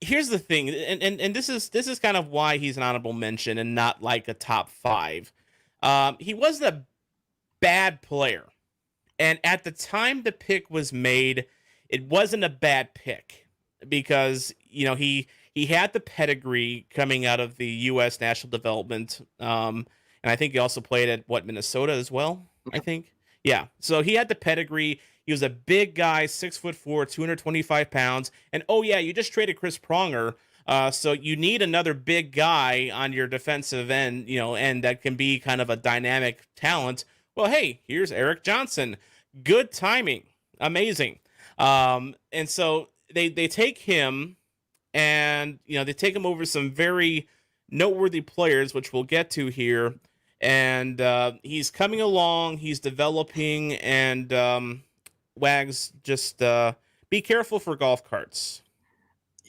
here's the thing, and this is kind of why he's an honorable mention and not like a top 5. He wasn't a bad player. And at the time the pick was made, it wasn't a bad pick. Because he had the pedigree coming out of the U.S. National Development, and I think he also played at Minnesota as well. I think, yeah. So he had the pedigree. He was a big guy, 6'4", 225 pounds, and you just traded Chris Pronger, so you need another big guy on your defensive end, and that can be kind of a dynamic talent. Well, hey, here's Erik Johnson. Good timing, amazing, and so. They take him, and they take him over some very noteworthy players, which we'll get to here. And he's coming along, he's developing, and Wags, just be careful for golf carts.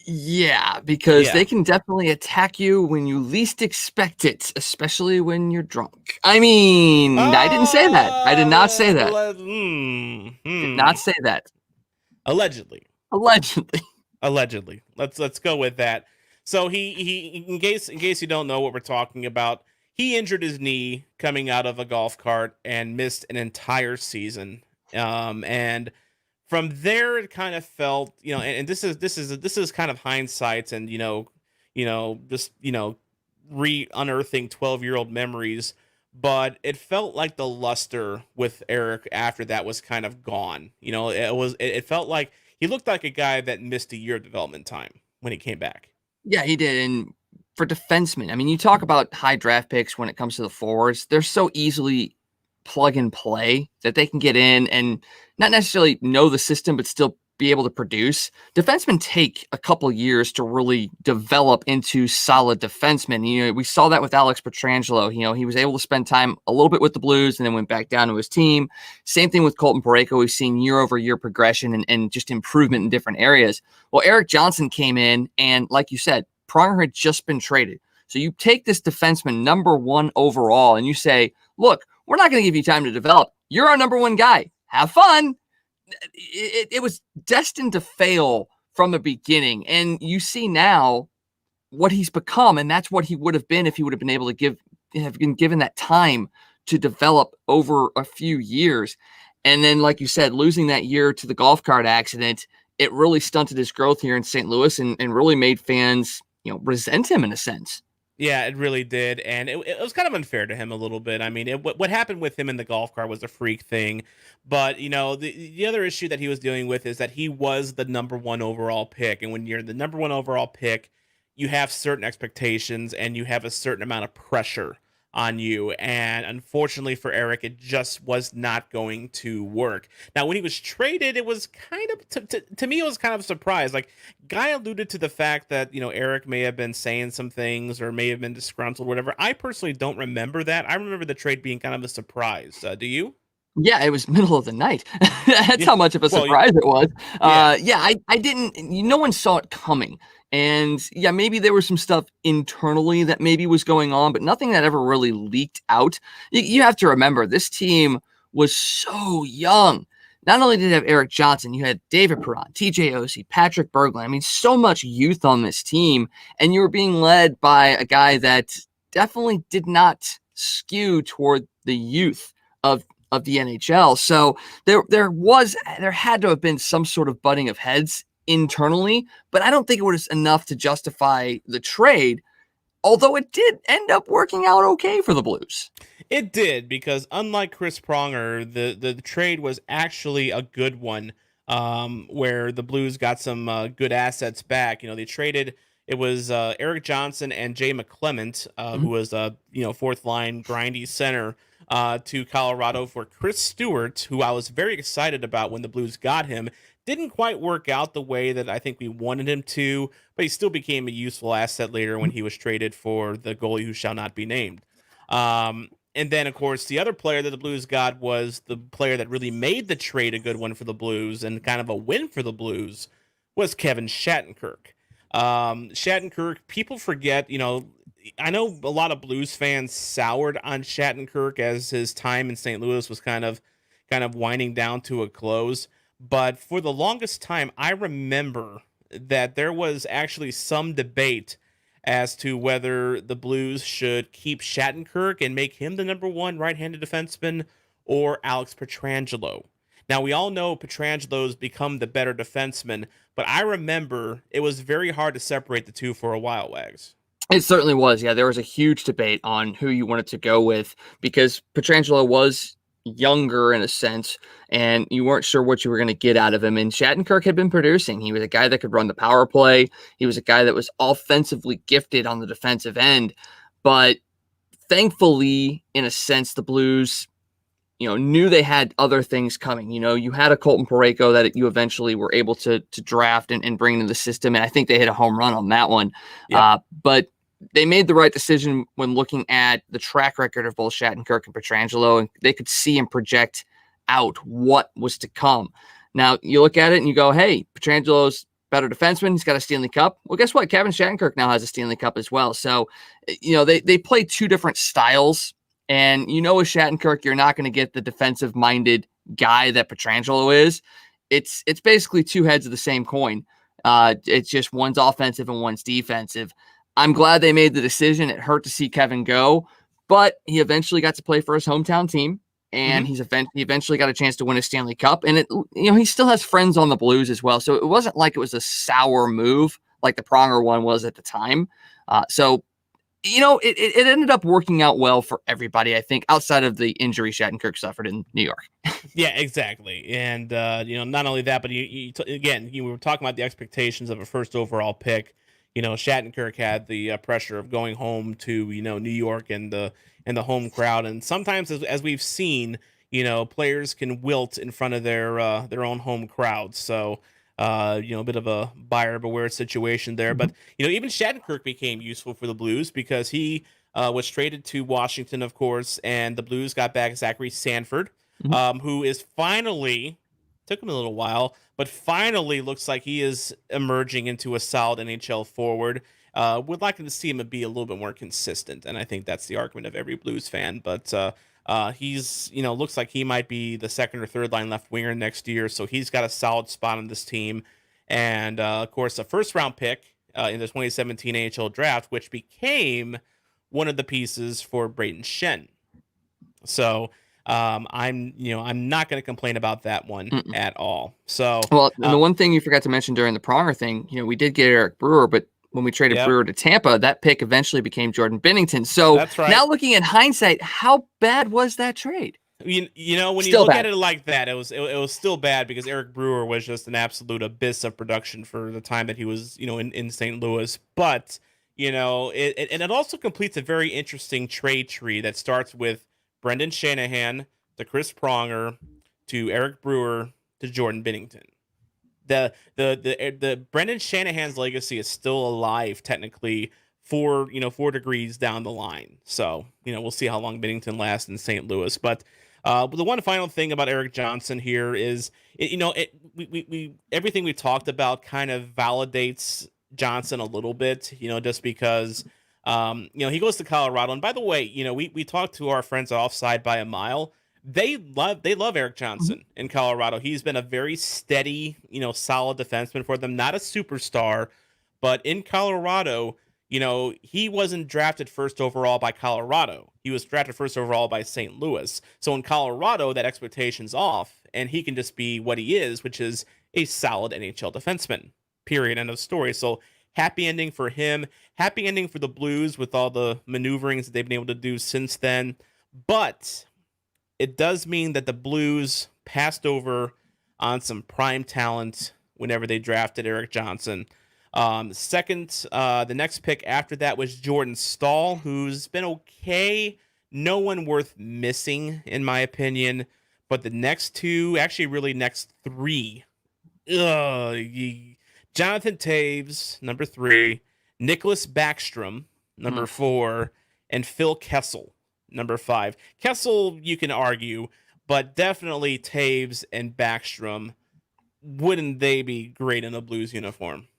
Yeah, because they can definitely attack you when you least expect it, especially when you're drunk. I mean, I didn't say that. I did not say that. Did not say that. Allegedly. Let's go with that. So he in case you don't know what we're talking about, he injured his knee coming out of a golf cart and missed an entire season. And from there it kind of felt, and this is kind of hindsight and just unearthing 12-year-old memories, but it felt like the luster with Erik after that was kind of gone. It felt like he looked like a guy that missed a year of development time when he came back. Yeah, he did. And for defensemen, I mean, you talk about high draft picks when it comes to the forwards. They're so easily plug and play that they can get in and not necessarily know the system, but still be able to produce. Defensemen take a couple years to really develop into solid defensemen. We saw that with Alex Pietrangelo. He was able to spend time a little bit with the Blues and then went back down to his team. Same thing with Colton Parayko. We've seen year over year progression and just improvement in different areas. Well, Erik Johnson came in, and like you said, Pronger had just been traded. So you take this defenseman number 1 overall and you say, look, we're not going to give you time to develop. You're our number 1 guy. Have fun. It was destined to fail from the beginning. And you see now what he's become, and that's what he would have been if he would have been able to have been given that time to develop over a few years. And then, like you said, losing that year to the golf cart accident, it really stunted his growth here in St. Louis and really made fans, resent him in a sense. Yeah, it really did, and it was kind of unfair to him a little bit. I mean, what happened with him in the golf cart was a freak thing, but the other issue that he was dealing with is that he was the number 1 overall pick, and when you're the number 1 overall pick, you have certain expectations and you have a certain amount of pressure on you, and unfortunately for Erik, it just was not going to work. Now, when he was traded, it was kind of to me, it was kind of a surprise. Like, Guy alluded to the fact that Erik may have been saying some things or may have been disgruntled, or whatever. I personally don't remember that. I remember the trade being kind of a surprise. Do you? Yeah, it was middle of the night. That's how much of a surprise it was. I didn't. No one saw it coming. And yeah, maybe there was some stuff internally that maybe was going on, but nothing that ever really leaked out. You have to remember, this team was so young. not only did you have Erik Johnson, you had David Perron, TJ Oshie, Patrick Berglund. I mean, so much youth on this team, and you were being led by a guy that definitely did not skew toward the youth of the NHL. So there had to have been some sort of butting of heads internally, but I don't think it was enough to justify the trade, although it did end up working out okay for the Blues. It did, because unlike Chris Pronger, the trade was actually a good one, where the Blues got some good assets back. They traded, it was Erik Johnson and Jay McClement, who was a fourth line grindy center, to Colorado for Chris Stewart, who I was very excited about when the Blues got him. Didn't quite work out the way that I think we wanted him to, but he still became a useful asset later when he was traded for the goalie who shall not be named. And then, of course, the other player that the Blues got was the player that really made the trade a good one for the Blues and kind of a win for the Blues, was Kevin Shattenkirk. Shattenkirk, people forget, I know a lot of Blues fans soured on Shattenkirk as his time in St. Louis was kind of winding down to a close. But for the longest time, I remember that there was actually some debate as to whether the Blues should keep Shattenkirk and make him the number one right-handed defenseman, or Alex Pietrangelo. Now, we all know Pietrangelo's become the better defenseman, but I remember it was very hard to separate the two for a while, Wags. It certainly was. Yeah, there was a huge debate on who you wanted to go with, because Pietrangelo was younger in a sense, and you weren't sure what you were going to get out of him. And Shattenkirk had been producing. He was a guy that could run the power play. He was a guy that was offensively gifted on the defensive end. But thankfully, in a sense, the Blues, knew they had other things coming. You had a Colton Parayko that you eventually were able to draft and bring into the system. And I think they hit a home run on that one. Yep. But they made the right decision when looking at the track record of both Shattenkirk and Pietrangelo, and they could see and project out what was to come. Now, you look at it and you go, hey, Pietrangelo's better defenseman. He's got a Stanley Cup. Well, guess what? Kevin Shattenkirk now has a Stanley Cup as well. So, they play two different styles. And with Shattenkirk, you're not going to get the defensive-minded guy that Pietrangelo is. It's basically two heads of the same coin. It's just one's offensive and one's defensive. I'm glad they made the decision. It hurt to see Kevin go, but he eventually got to play for his hometown team, and he eventually got a chance to win a Stanley Cup. And he still has friends on the Blues as well, so it wasn't like it was a sour move like the Pronger one was at the time. It ended up working out well for everybody, I think, outside of the injury Shattenkirk suffered in New York. Yeah, exactly. And not only that, but you were talking about the expectations of a first overall pick. Shattenkirk had the pressure of going home to, New York and the home crowd. And sometimes, as we've seen, players can wilt in front of their own home crowd. So, a bit of a buyer beware situation there. But, even Shattenkirk became useful for the Blues because he was traded to Washington, of course, and the Blues got back Zachary Sanford, who is finally, took him a little while, but finally looks like he is emerging into a solid NHL forward. Would like to see him be a little bit more consistent, and I think that's the argument of every Blues fan. But he's, looks like he might be the second or third line left winger next year, so he's got a solid spot on this team. And of course, a first round pick in the 2017 NHL Draft, which became one of the pieces for Brayden Schenn. So. I'm not going to complain about that one at all. So, well, the one thing you forgot to mention during the Pronger thing, we did get Eric Brewer, but when we traded Brewer to Tampa, that pick eventually became Jordan Binnington. So that's right. Now looking in hindsight, how bad was that trade? When you look at it like that, it was still bad because Eric Brewer was just an absolute abyss of production for the time that he was, in St. Louis. But, it also completes a very interesting trade tree that starts with Brendan Shanahan to Chris Pronger to Eric Brewer to Jordan Binnington. The Brendan Shanahan's legacy is still alive technically 4 degrees down the line. So, we'll see how long Binnington lasts in St. Louis. But the one final thing about Erik Johnson here is, everything we talked about kind of validates Johnson a little bit, just because he goes to Colorado. And by the way, we talked to our friends at Offside by a Mile. they love Erik Johnson in Colorado. He's been a very steady, solid defenseman for them. Not a superstar, but in Colorado, he wasn't drafted first overall by Colorado. He was drafted first overall by St. Louis. So in Colorado, that expectation's off, and he can just be what he is, which is a solid NHL defenseman. Period. End of story. So happy ending for him. Happy ending for the Blues with all the maneuverings that they've been able to do since then. But it does mean that the Blues passed over on some prime talent whenever they drafted Erik Johnson. The next pick after that was Jordan Staal, who's been okay. No one worth missing, in my opinion. But the next two, actually really next three, Jonathan Toews, number 3, Nicholas Backstrom, number 4, and Phil Kessel, number 5. Kessel, you can argue, but definitely Toews and Backstrom. Wouldn't they be great in a Blues uniform?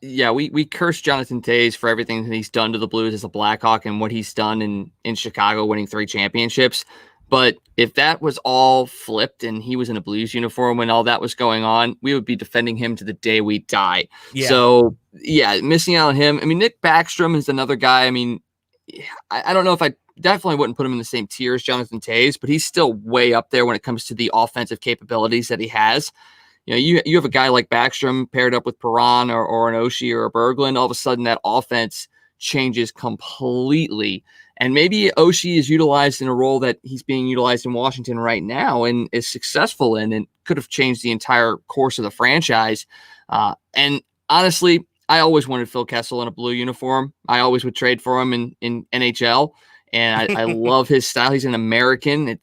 Yeah, we curse Jonathan Toews for everything that he's done to the Blues as a Blackhawk and what he's done in Chicago, winning 3 championships. But if that was all flipped and he was in a Blues uniform when all that was going on, we would be defending him to the day we die. Yeah. So, yeah, missing out on him. I mean, Nick Backstrom is another guy. I mean, I don't know if I definitely wouldn't put him in the same tier as Jonathan Toews, but he's still way up there when it comes to the offensive capabilities that he has. You have a guy like Backstrom paired up with Perron or an Oshie or a Berglund, all of a sudden that offense changes completely. And maybe Oshie is utilized in a role that he's being utilized in Washington right now and is successful in and could have changed the entire course of the franchise. And honestly, I always wanted Phil Kessel in a blue uniform. I always would trade for him in NHL. And I love his style. He's an American.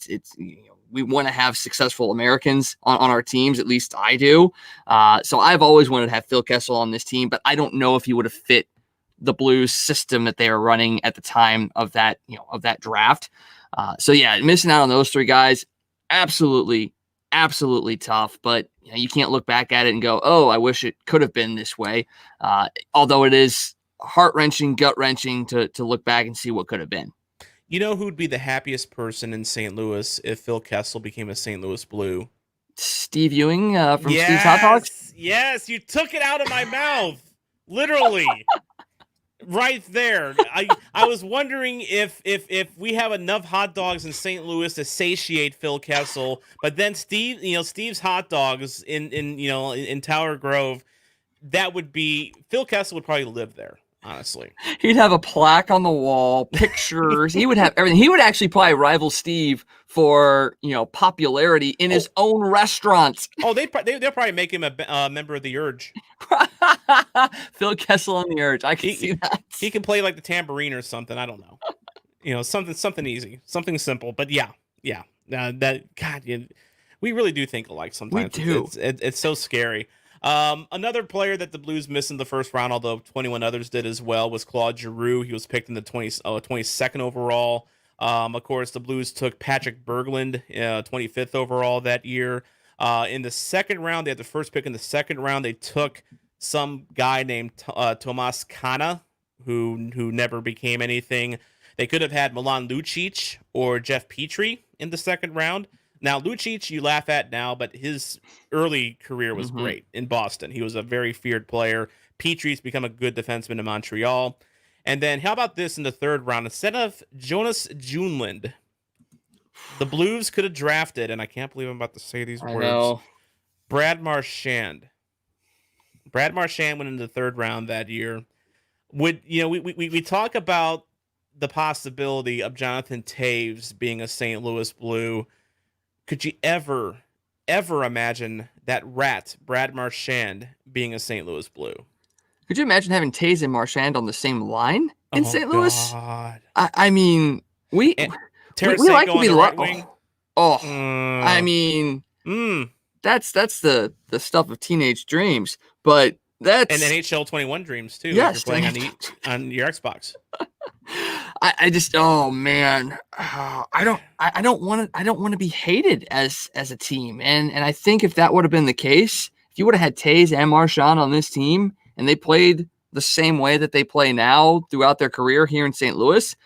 We want to have successful Americans on our teams. At least I do. So I've always wanted to have Phil Kessel on this team, but I don't know if he would have fit the Blues system that they were running at the time of that, of that draft. So yeah, missing out on those 3 guys, absolutely tough, but you can't look back at it and go, oh, I wish it could have been this way. Although it is heart-wrenching, gut-wrenching to look back and see what could have been. You know who would be the happiest person in St. Louis if Phil Kessel became a St. Louis Blue? Steve Ewing from Steve's Hot Dogs? Yes, you took it out of my mouth. Literally. Right there. I was wondering if we have enough hot dogs in St. Louis to satiate Phil Kessel, but then Steve's Hot Dogs in Tower Grove, that would be Phil Kessel would probably live there. Honestly, he'd have a plaque on the wall, pictures. He would have everything. He would actually probably rival Steve for popularity in his own restaurants. Oh, they'll probably make him a member of the Urge. Phil Kessel on the Urge. I can see that. He can play like the tambourine or something. I don't know. Something easy, something simple. But yeah. We really do think alike sometimes. We do. It's so scary. Another player that the Blues missed in the first round, although 21 others did as well, was Claude Giroux. He was picked in the 22nd overall. Of course, the Blues took Patrick Berglund, 25th overall that year. In the second round, they had the first pick in the second round. They took some guy named Tomas Kana, who never became anything. They could have had Milan Lucic or Jeff Petrie in the second round. Now, Lucic, you laugh at now, but his early career was great in Boston. He was a very feared player. Petrie's become a good defenseman in Montreal. And then, how about this in the third round? Instead of Jonas Junlund, the Blues could have drafted, and I can't believe I'm about to say these words, Brad Marchand. Brad Marchand went into the third round that year. We talk about the possibility of Jonathan Toews being a St. Louis Blue. Could you ever imagine that rat, Brad Marchand, being a St. Louis Blue? Could you imagine having Toews and Marchand on the same line in St. Louis? God. I mean, we like to be right wing. I mean, that's the stuff of teenage dreams. But that's and NHL 21 dreams too. Yes, you're playing on your Xbox. I just, oh man, I don't want to be hated as a team, and I think if that would have been the case, if you would have had Toews and Marchand on this team, and they played the same way that they play now throughout their career here in St. Louis,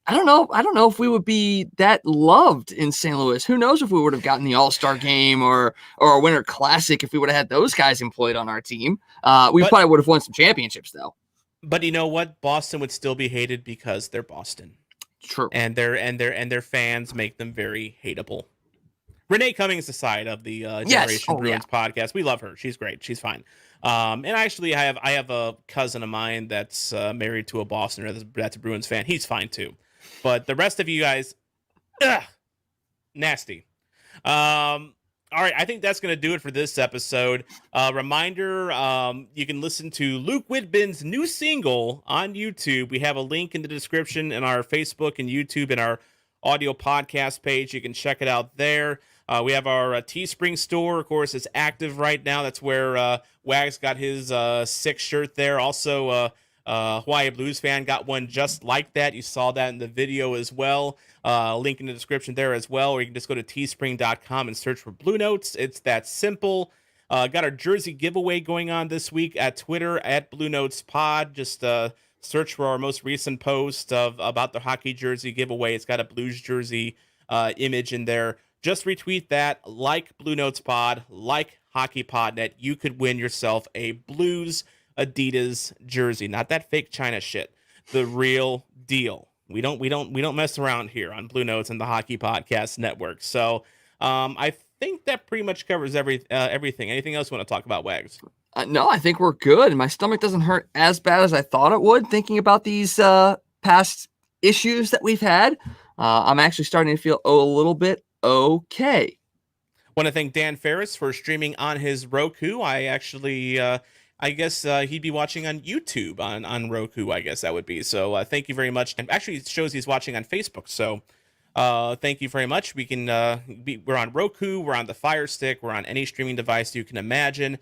I don't know if we would be that loved in St. Louis. Who knows if we would have gotten the All-Star game or a Winter Classic if we would have had those guys employed on our team. We probably would have won some championships, though. But you know what? Boston would still be hated because they're Boston. True. And their fans make them very hateable. Renee Cummings aside of the Generation Bruins podcast, we love her. She's great. She's fine. And actually, I have a cousin of mine that's married to a Bostoner that's a Bruins fan. He's fine too. But the rest of you guys, nasty. All right, I think that's going to do it for this episode. Reminder, you can listen to Luke Whitbin's new single on YouTube. We have a link in the description in our Facebook and YouTube and our audio podcast page. You can check it out there. We have our Teespring store. Of course, it's active right now. That's where Wags got his sick shirt there. Also, Hawaii Blues fan got one just like that. You saw that in the video as well. Link in the description there as well. Or you can just go to teespring.com and search for Blue Notes. It's that simple. Got our jersey giveaway going on this week at Twitter at Blue Notes Pod. Just search for our most recent post about the hockey jersey giveaway. It's got a Blues jersey image in there. Just retweet that, like Blue Notes Pod, like Hockey Podnet. You could win yourself a Blues Adidas jersey, not that fake China shit. The real deal. We don't mess around here on Blue Notes and the Hockey Podcast Network. So, I think that pretty much covers everything. Anything else you want to talk about, Wags? No, I think we're good. My stomach doesn't hurt as bad as I thought it would. Thinking about these past issues that we've had, I'm actually starting to feel a little bit okay. Want to thank Dan Ferris for streaming on his Roku. I actually, I guess he'd be watching on YouTube on Roku, I guess that would be. So thank you very much. And actually it shows he's watching on Facebook. So thank you very much. We can, we're on Roku, we're on the Fire Stick, we're on any streaming device you can imagine.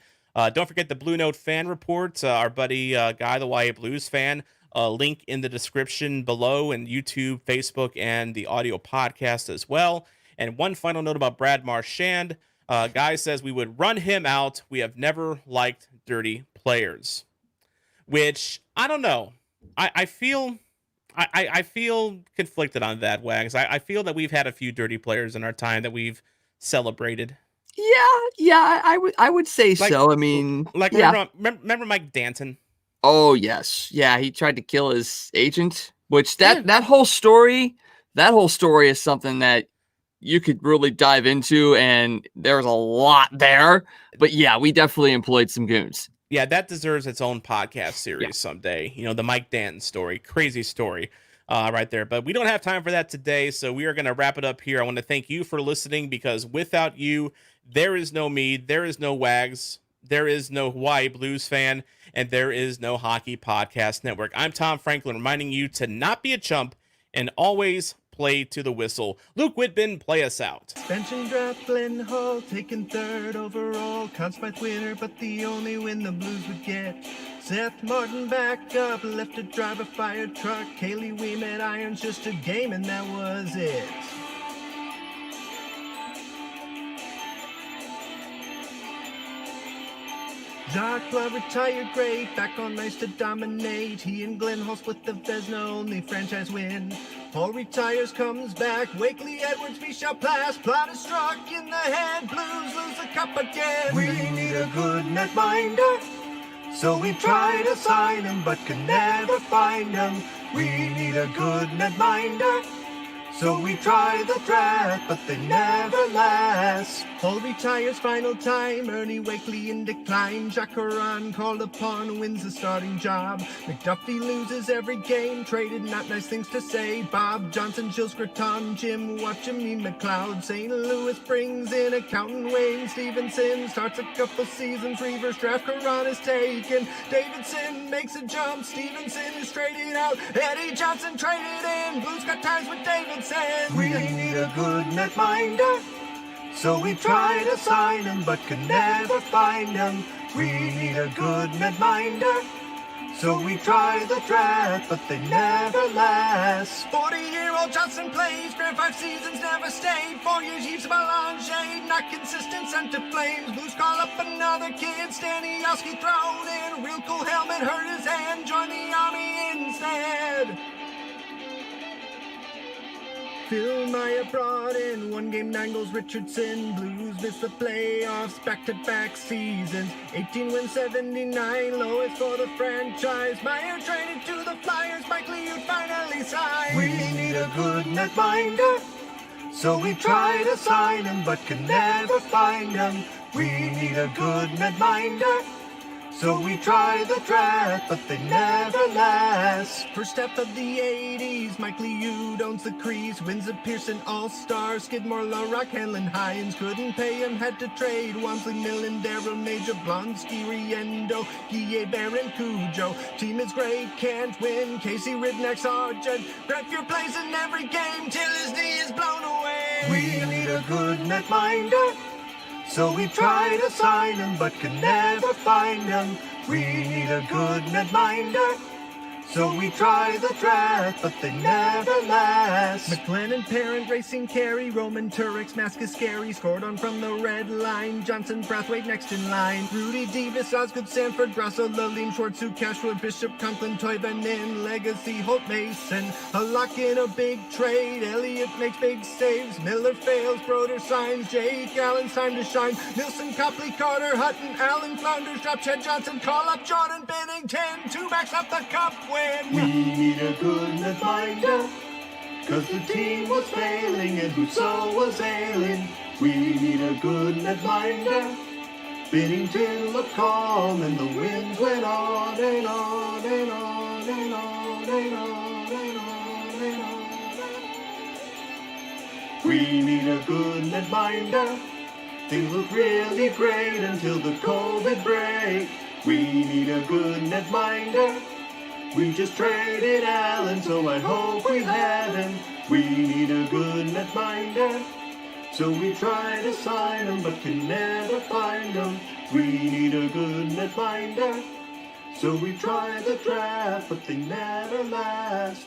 Don't forget the Blue Note fan report. Our buddy Guy, the YA Blues fan, link in the description below, and YouTube, Facebook, and the audio podcast as well. And one final note about Brad Marchand. Guy says we would run him out. We have never liked dirty players. Which, I don't know. I feel conflicted on that, Wags. I feel that we've had a few dirty players in our time that we've celebrated. Yeah, I would say so. I mean, remember Mike Danton? Oh yes, yeah. He tried to kill his agent. Which that whole story is something that you could really dive into, and there's a lot there. But yeah, we definitely employed some goons. Yeah, that deserves its own podcast series someday. You know, the Mike Danton story, crazy story right there. But we don't have time for that today, so we are going to wrap it up here. I want to thank you for listening, because without you, there is no me, there is no Wags, there is no Hawaii Blues fan, and there is no Hockey Podcast Network. I'm Tom Franklin, reminding you to not be a chump and always play to the whistle. Luke Whitbin, play us out. Expansion draft, Glenn Hall, taken third overall. Conn Smythe winner, but the only win the Blues would get. Seth Martin back up, left to drive a fire truck. Kaylee we met Irons, just a game, and that was it. Jacques Plot retired great, back on ice to dominate. He and Glenn Hall split the Vezina, only franchise win. Paul retires, comes back. Wakely, Edwards, Michel Plass. Plot is struck in the head. Blues lose the cup again. We need a good netminder, so we try to sign him, but can never find him. We need a good netminder, so we try the draft, but they never last. Paul retires final time, Ernie Wakely in decline. Jacques Caron called upon, wins the starting job. McDuffie loses every game, traded, not nice things to say. Bob Johnson, Jill Scraton, Jim Watchamy, McLeod. St. Louis brings in accountant Wayne Stevenson. Starts a couple seasons, reverse draft, Caron is taken. Davidson makes a jump, Stevenson is traded out. Eddie Johnson traded in, Blues got ties with Davidson. We need a good netminder, so we try to sign him, but can never find him. We need a good netminder, so we try the draft, but they never last. 40-year-old Johnson plays, grand 5 seasons, never stayed. 4 years, Yves Belanger, not consistent, sent to Flames. Blues call up another kid, Staniowski thrown in. Real cool helmet, hurt his hand, join the army instead. Phil Maya brought in 1 game, 9 goals. Richardson. Blues missed the playoffs back-to-back seasons. 18 wins, 79, lowest for the franchise. Meyer traded to the Flyers. Mike Liut finally signed. We need a good netminder, so we try to sign him, but can never find him. We need a good netminder, so we try the draft, but they never last. First step of the 80s, Mike Liut owns the crease. Wins a Pearson All-Star, Skidmore, LaRock, Hanlon, Hines. Couldn't pay him, had to trade. Walmsley, Millen, Darryl, Major, Blonsky, Riendo, Guille, Barron, Cujo. Team is great, can't win. Casey, Ridnack, Sargent. Grant Fuhr plays in every game till his knee is blown away. We need a good netminder, so we try to sign him, but can never find him. We need a good netminder, so we try the draft, but they never last. McLennan, Parent, Racing, Carey, Roman, Turek, Mask is scary. Scored on from the red line. Johnson, Brathwaite next in line. Rudy, Davis, Osgood, Sanford, Brasso, Laline, Schwartz, Cashwood, Bishop, Conklin, Toivonen, Legacy, Holt, Mason. A lock in a big trade. Elliott makes big saves. Miller fails. Broder signs. Jake Allen's time to shine. Nilsson, Copley, Carter, Hutton, Allen, Flounders, drop Chad Johnson, call up Jordan Bennington to max up the cup win. We need a good netminder, cause the team was failing and Rousseau was ailing. We need a good netminder. Bennington looked calm and the winds went on and on and on and on and on and on and on. We need a good netminder. Things look really great until the COVID break. We need a good netminder. We just traded Allen, so I hope we have him. We need a good netminder, so we try to sign him, but can never find him. We need a good netminder, so we try the draft, but they never last.